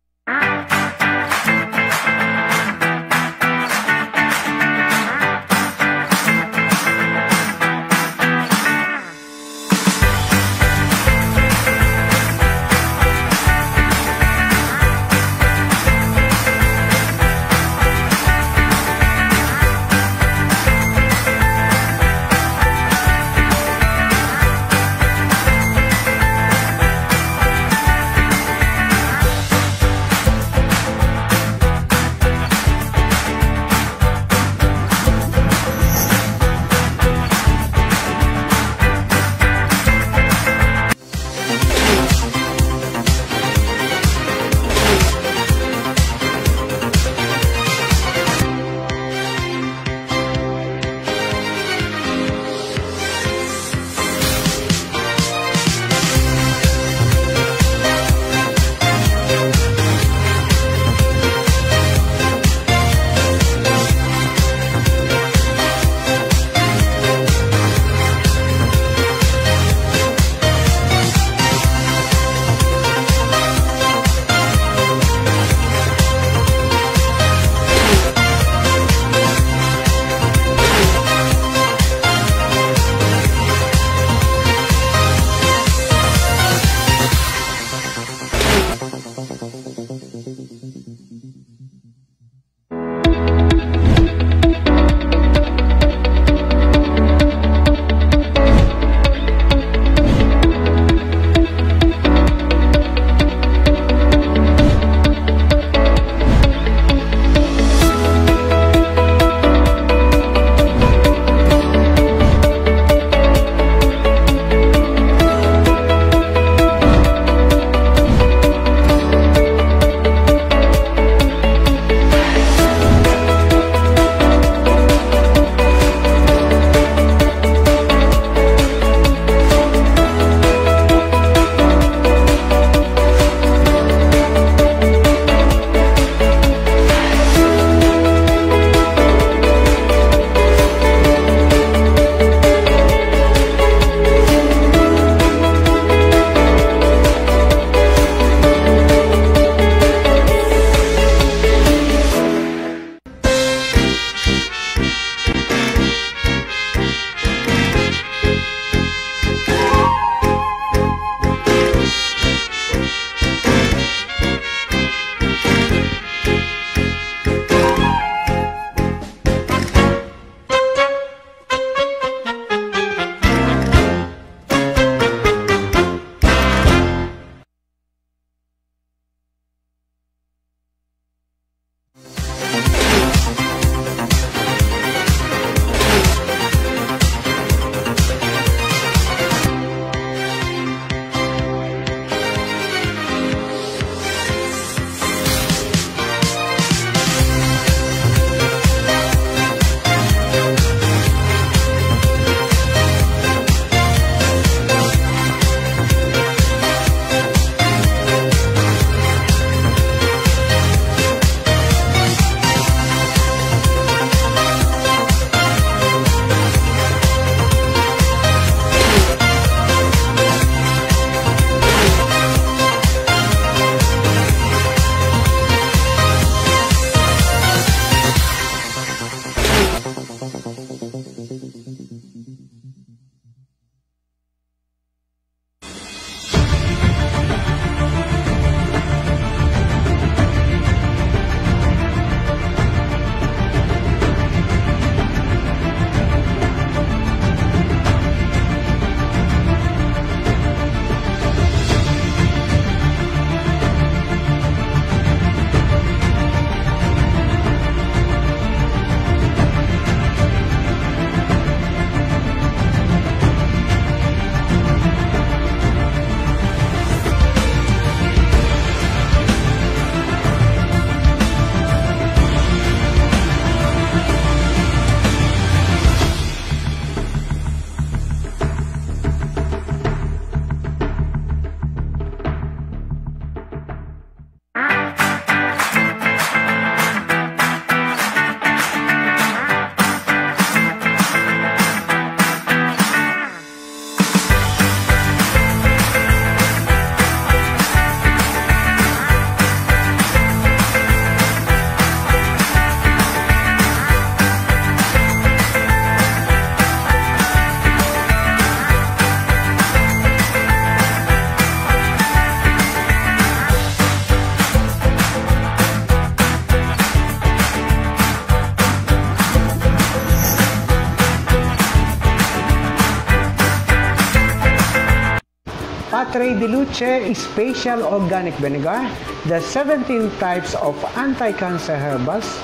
Matre de Luce Special Organic Vinegar, the 17 types of anti-cancer herbals.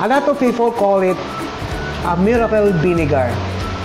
A lot of people call it a miracle vinegar.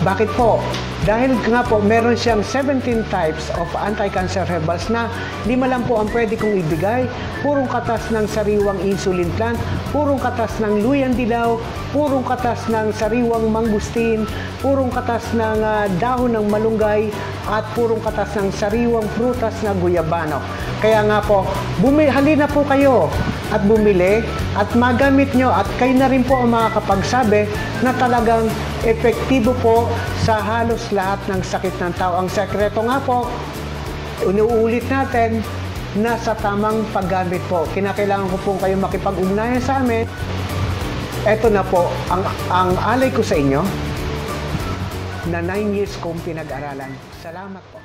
Bakit po? Dahil nga po, meron siyang 17 types of anti-cancer herbals na 5 lang po ang pwede kong ibigay. Purong katas ng sariwang insulin plant, purong katas ng luyan dilaw, purong katas ng sariwang mangustin, purong katas ng dahon ng malunggay, at purong katas ng sariwang prutas na guyabano. Kaya nga po, halina po kayo at bumili at magamit nyo, at kayo na rin po ang makakapagsabi na talagang epektibo po sa halos lahat ng sakit ng tao. Ang sekreto nga po, inuulit natin, nasa tamang paggamit po. Kinakailangan ko pong kayo makipag-ugnayan sa amin. Ito na po, ang alay ko sa inyo na 9 years kong pinag-aralan. Salamat po.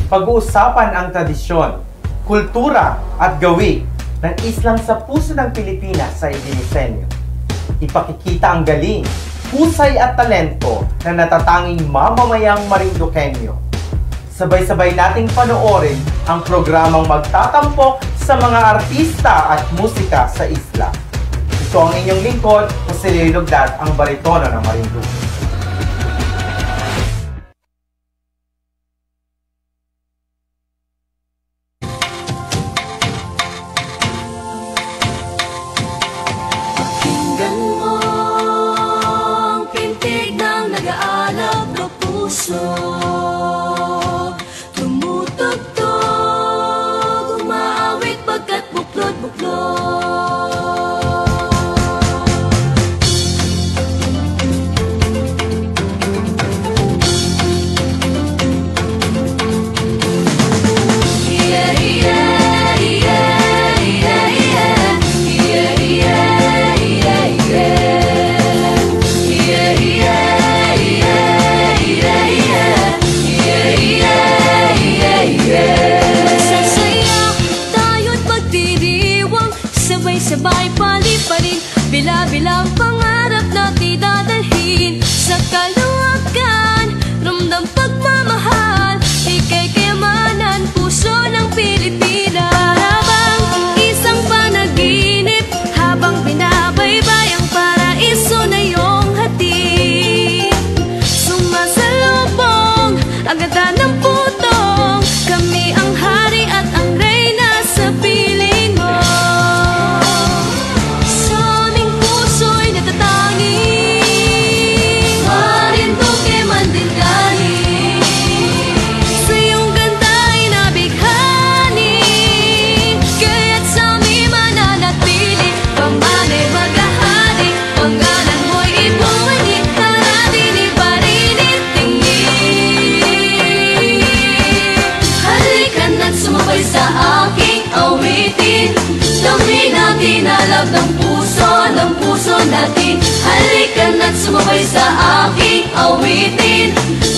Pag-uusapan ang tradisyon, kultura at gawi ng islang sa puso ng Pilipinas sa idinisenyo. Ipakikita ang galing, husay at talento ng natatanging mamamayang Marinduqueño. Sabay-sabay nating panoorin ang programang magtatampok sa mga artista at musika sa isla. Ito ang inyong lingkod, Jose Lugdad, ang baritono ng Marinduque. Tumutugtog, umaawit pagkat sabay paliparin, bila-bilang pangarap na dadalhin sa kaluwagan, ramdam pagmamahal, ika'y kayamanan, puso ng Pilipinas. Habang isang panaginip, habang binabaybay ang paraiso na iyong hatid, sumasalubong ang ganda ng putong, kami ang hari at ang reyna sa piling mo. Ng puso natin, halikan at sumabay sa aking awitin.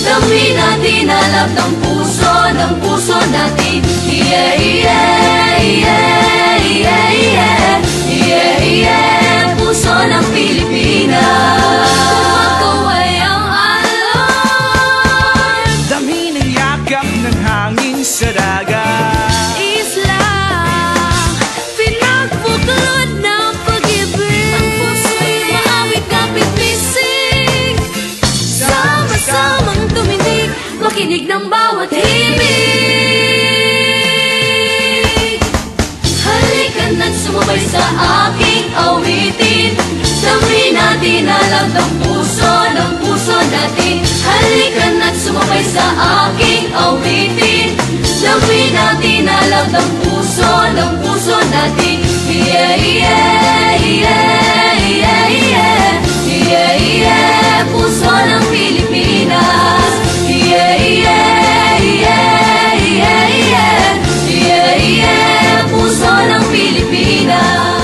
Dami natin alam ng puso natin. Yeah, yeah, yeah, yeah, yeah, yeah, yeah, puso ng Pilipinas. Kumakaway ang alon, dami ng yakap ng hangin sa dagat. Isla, Pinoy. tinig ng bawat himig. Halika na't sumabay sa aking awitin, damhin natin alam ng puso natin. Halika na't sumabay sa aking awitin, damhin natin alam ng puso natin. Yeah, yeah, yeah, yeah, yeah, yeah, yeah, puso ng Pilipinas. Yeah, yeah, yeah, yeah, yeah, yeah, yeah, puso ng Pilipinas.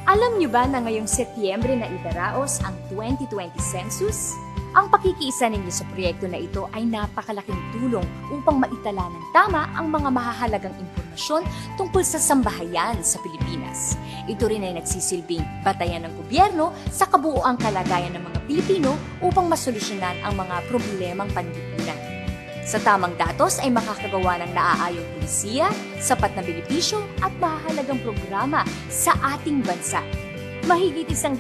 Alam niyo ba na ngayong Setyembre na idaraos ang 2020 Census? Ang pakikiisa ninyo sa proyekto na ito ay napakalaking tulong upang maitala ng tama ang mga mahahalagang impormasyon tungkol sa sambahayan sa Pilipinas. Ito rin ay nagsisilbing batayan ng gobyerno sa kabuuang kalagayan ng mga Pilipino upang masolusyonan ang mga problemang panlipunan. Sa tamang datos ay makakagawa ng naaayong pulisiya, sapat na benepisyo at mahahalagang programa sa ating bansa. Mahigit 100,000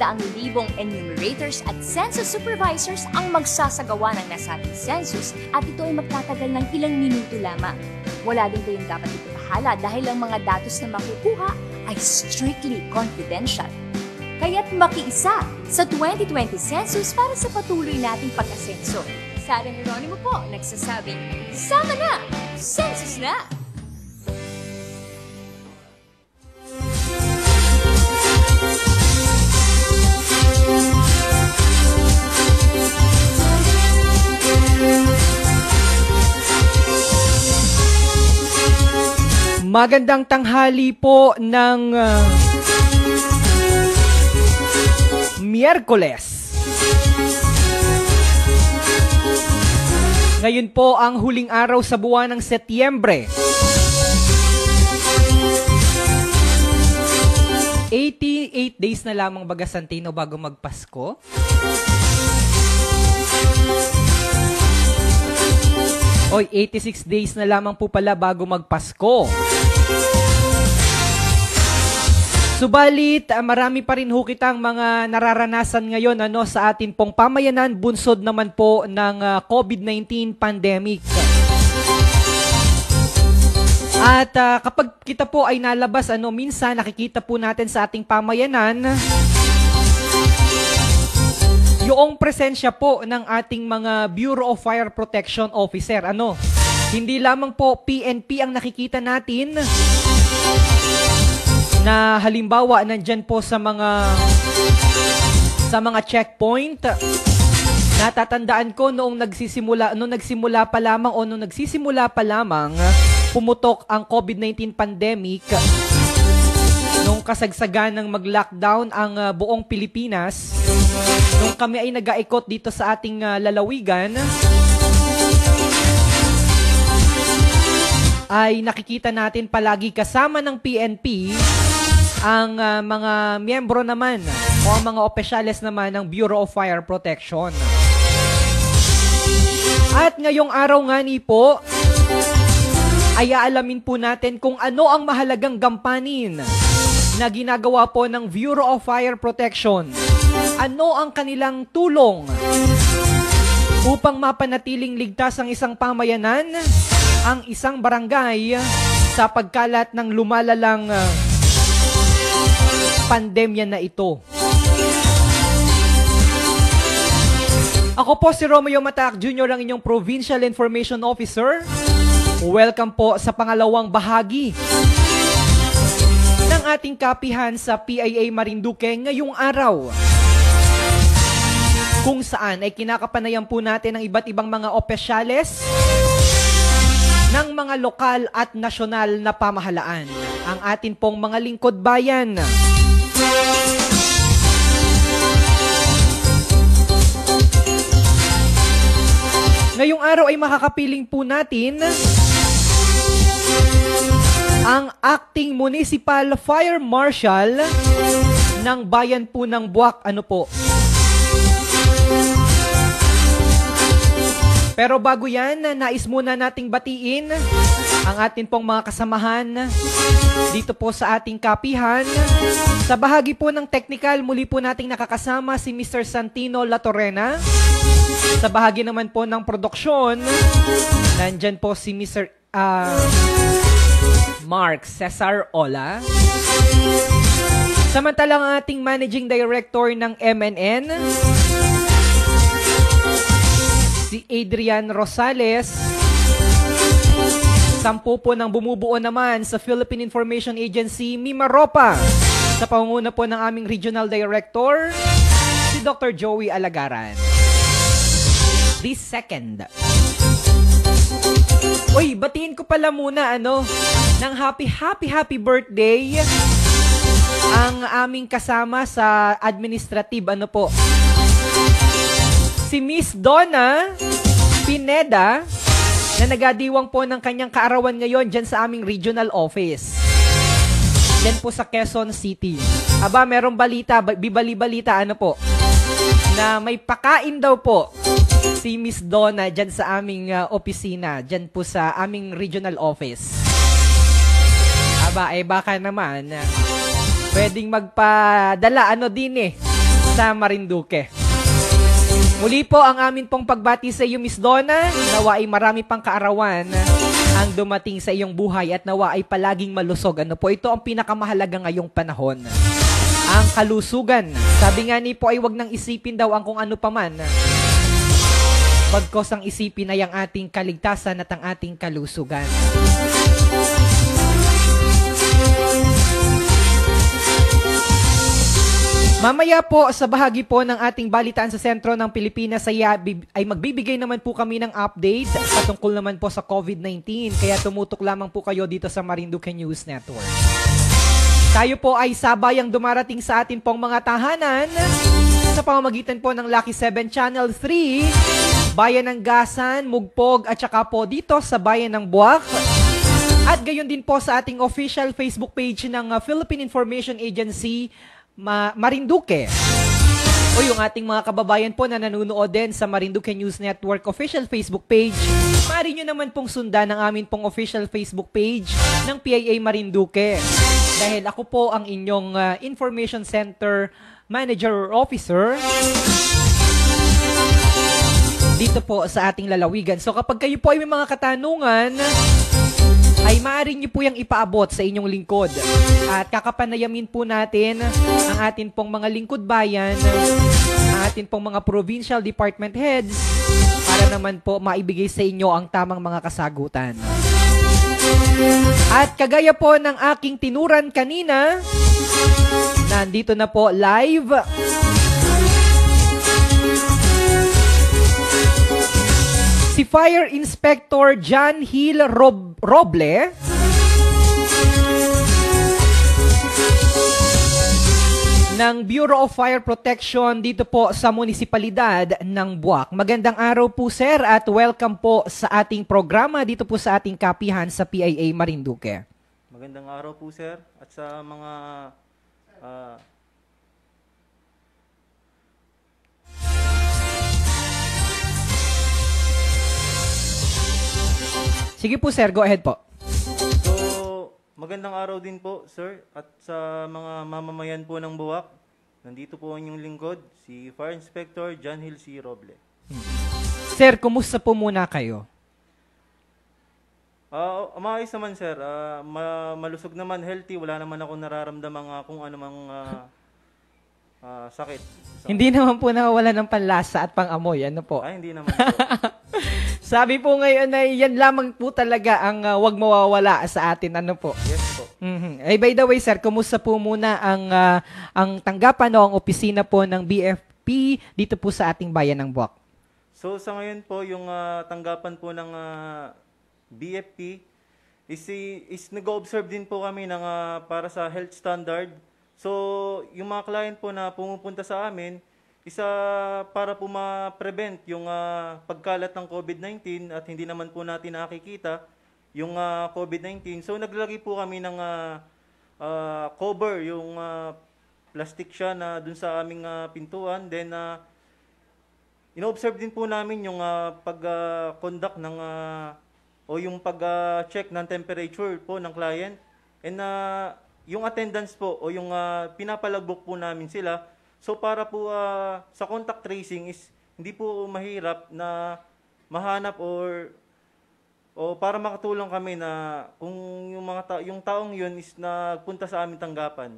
enumerators at census supervisors ang magsasagawa ng nasabing census at ito ay magtatagal ng ilang minuto lamang. Wala din kayong dapat ipapahala dahil ang mga datos na makukuha ay strictly confidential. Kaya't makiisa sa 2020 census para sa patuloy nating pag-asenso. Sara Geronimo po nagsasabing, sama na! Census na! Magandang tanghali po ng Miyerkules. Ngayon po ang huling araw sa buwan ng Setyembre. 88 days na lamang baga Santino bago magpasko. Oy, 86 days na lamang po pala bago magpasko. Subalit, marami pa rin ho kitang mga nararanasan ngayon sa atin pong pamayanan, bunsod naman po ng COVID-19 pandemic. At kapag kita po ay nalabas, minsan nakikita po natin sa ating pamayanan yung presensya po ng ating mga Bureau of Fire Protection Officer. Hindi lamang po PNP ang nakikita natin na halimbawa nandyan po sa mga checkpoint. Natatandaan ko nung nagsisimula pa lamang pumutok ang COVID-19 pandemic, nung kasagsagan ng mag-lockdown ang buong Pilipinas, nung kami ay nag-aikot dito sa ating lalawigan, ay nakikita natin palagi kasama ng PNP ang mga miyembro naman o ang mga opisyales naman ng Bureau of Fire Protection. At ngayong araw nga ni po, ay aalamin po natin kung ano ang mahalagang gampanin na ginagawa po ng Bureau of Fire Protection. Ano ang kanilang tulong upang mapanatiling ligtas ang isang pamayanan, ang isang barangay sa pagkalat ng lumalalang pandemya na ito. Ako po si Romeo Matac Jr., ang inyong Provincial Information Officer. Welcome po sa pangalawang bahagi ng ating kapihan sa PIA Marinduque ngayong araw, kung saan ay kinakapanayan po natin ang iba't ibang mga opisyales ng mga lokal at nasyonal na pamahalaan, ang atin pong mga lingkod bayan. Ngayong araw ay makakapiling po natin ang Acting Municipal Fire Marshal ng bayan po ng Buwak. Pero bago yan, nais muna nating batiin ang atin pong mga kasamahan dito po sa ating kapihan. Sa bahagi po ng technical, muli po nating nakakasama si Mr. Santino Latorena. Sa bahagi naman po ng produksyon, nandyan po si Mr. Mark Cesar Ola. Samantalang ang ating Managing Director ng MNN, si Adrian Rosales. 10 po ng bumubuo naman sa Philippine Information Agency, Mimaropa, sa pangunguna po ng aming Regional Director, si Dr. Joey Alagaran. This second. Uy, batiin ko pala muna ng happy birthday ang aming kasama sa administrative si Miss Donna Pineda, na nagadiwang po ng kanyang kaarawan ngayon dyan sa aming regional office. Dyan po sa Quezon City. Aba, merong balita, bibali-balita na may pakain daw po si Miss Donna dyan sa aming opisina, dyan po sa aming regional office. Aba, baka naman pwedeng magpadala sa Marinduque. Muli po ang amin pong pagbati sa iyo, Miss Donna. Nawa ay marami pang kaarawan ang dumating sa iyong buhay at nawa ay palaging malusog. Ito ang pinakamahalaga ngayong panahon. Ang kalusugan. Sabi nga ni po ay wag nang isipin daw ang kung ano paman. Bagkos ang isipin ay ang ating kaligtasan at ang ating kalusugan. Mamaya po sa bahagi po ng ating balitaan sa sentro ng Pilipinas ay magbibigay naman po kami ng update patungkol naman po sa COVID-19. Kaya tumutok lamang po kayo dito sa Marinduque News Network. Tayo po ay sabayang dumarating sa atin pong mga tahanan sa pamamagitan po ng Lucky 7 Channel 3, Bayan ng Gasan, Mugpog at saka po dito sa Bayan ng Buwak. At gayon din po sa ating official Facebook page ng Philippine Information Agency Marinduque. O yung ating mga kababayan po na nanonood din sa Marinduque News Network official Facebook page, maaari nyo naman pong sundan ang amin pong official Facebook page ng PIA Marinduque. Dahil ako po ang inyong Information Center Manager or Officer dito po sa ating lalawigan. So kapag kayo po ay may mga katanungan, ay maaari nyo po yung ipaabot sa inyong lingkod. At kakapanayamin po natin ang atin pong mga lingkod bayan, ang atin pong mga provincial department heads para naman po maibigay sa inyo ang tamang mga kasagutan. At kagaya po ng aking tinuran kanina, nandito na po live si Fire Inspector John Hill Roble ng Bureau of Fire Protection dito po sa munisipalidad ng Buwak. Magandang araw po sir at welcome po sa ating programa dito po sa ating kapihan sa PIA Marinduque. Magandang araw po sir at sa mga Sige po sir, go ahead po. Magandang araw din po, sir, at sa mga mamamayan po ng Buwak. Nandito po ang inyong lingkod, si Fire Inspector John Hill C. Roble. Sir, kumusta po muna kayo? Maayos naman, sir. Malusog naman, healthy. Wala naman ako nararamdamang kung anumang sakit. Hindi naman po nawawala ng panlasa at pang-amoy, ano po? Ay, hindi naman po. Sabi po ngayon ay yan lamang po talaga ang wag mawawala sa atin, ano po? Yes po. Ay, by the way, sir, kumusta po muna ang tanggapan o ang opisina po ng BFP dito po sa ating bayan ng Buwak? So, sa ngayon po, yung tanggapan po ng BFP is nag-observe din po kami ng, para sa health standard. So, yung mga client po na pumupunta sa amin, isa para po ma-prevent yung pagkalat ng COVID-19 at hindi naman po natin nakikita yung COVID-19. So naglalagay po kami ng cover, yung plastic siya na dun sa aming pintuan. Then ino-observe din po namin yung pag-conduct ng o yung pag-check ng temperature po ng client. And yung attendance po o yung pinapalagbok po namin sila. So para po sa contact tracing is hindi po mahirap na mahanap o para makatulong kami na kung yung taong yun is nagpunta sa aming tanggapan.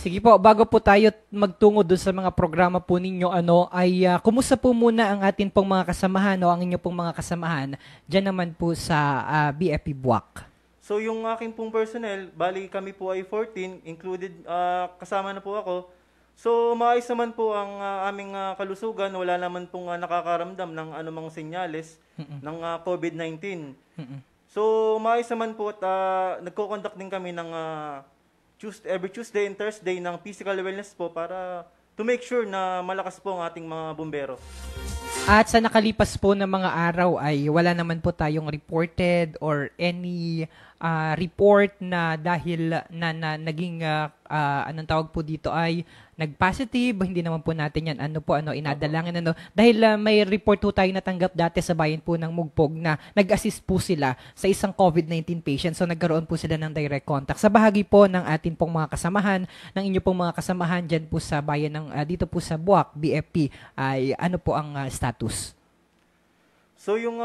Sige po, bago po tayo magtungo doon sa mga programa po ninyo, ay kumusta po muna ang atin pong mga kasamahan o ang inyo pong mga kasamahan dyan naman po sa BFP Buwak? So yung aking pong personnel, bali kami po ay 14, included, kasama na po ako. So, maayos naman po ang aming kalusugan. Wala naman pong nakakaramdam ng anumang senyales ng COVID-19. So, maayos naman po at nagko-conduct din kami ng every Tuesday and Thursday ng physical wellness po para to make sure na malakas po ang ating mga bumbero. At sa nakalipas po na mga araw ay wala naman po tayong reported or any report na dahil na naging anong tawag po dito ay nag-positive, hindi naman po natin yan inadalangin dahil may report po tayo natanggap dati sa bayan po ng Mugpog na nag-assist po sila sa isang COVID-19 patient, so nagkaroon po sila ng direct contact. Sa bahagi po ng atin pong mga kasamahan, ng inyo pong mga kasamahan dyan po sa bayan ng dito po sa Buwak, BFP, ay ano po ang status? So yung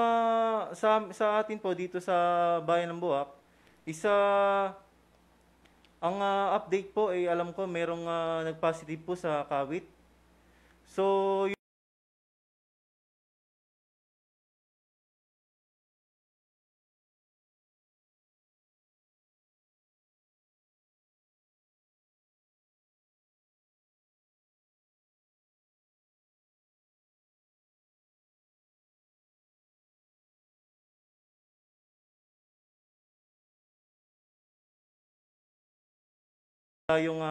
sa atin po dito sa bayan ng Buwak, ang update po ay alam ko merong nag-positive po sa Kawit. So yung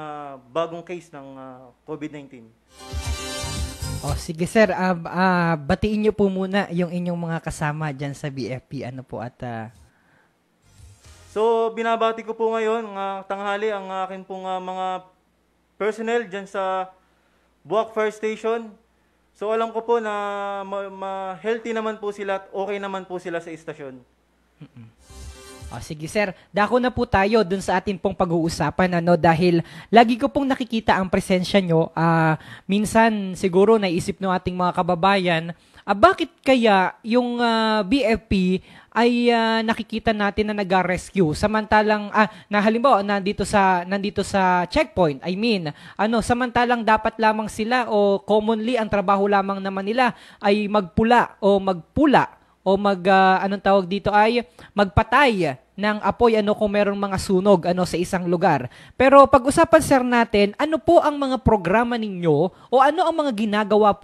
bagong case ng COVID-19. Sige sir, batiin niyo po muna yung inyong mga kasama dyan sa BFP. So, binabati ko po ngayon tanghali ang akin pong mga personnel dyan sa Buwak Fire Station. So, alam ko po na healthy naman po sila at okay naman po sila sa istasyon. Sige sir, dako na po tayo dun sa atin pong pag-uusapan dahil lagi ko pong nakikita ang presensya nyo. Minsan siguro naisip ng ating mga kababayan, bakit kaya yung BFP ay nakikita natin na nag-rescue samantalang na halimbawa nandito sa checkpoint, samantalang dapat lamang sila o commonly ang trabaho lamang naman nila ay magpula o magpatay ng apoy kung merong mga sunog sa isang lugar. Pero pag-usapan sir natin, ano po ang mga programa ninyo o ano ang mga ginagawa po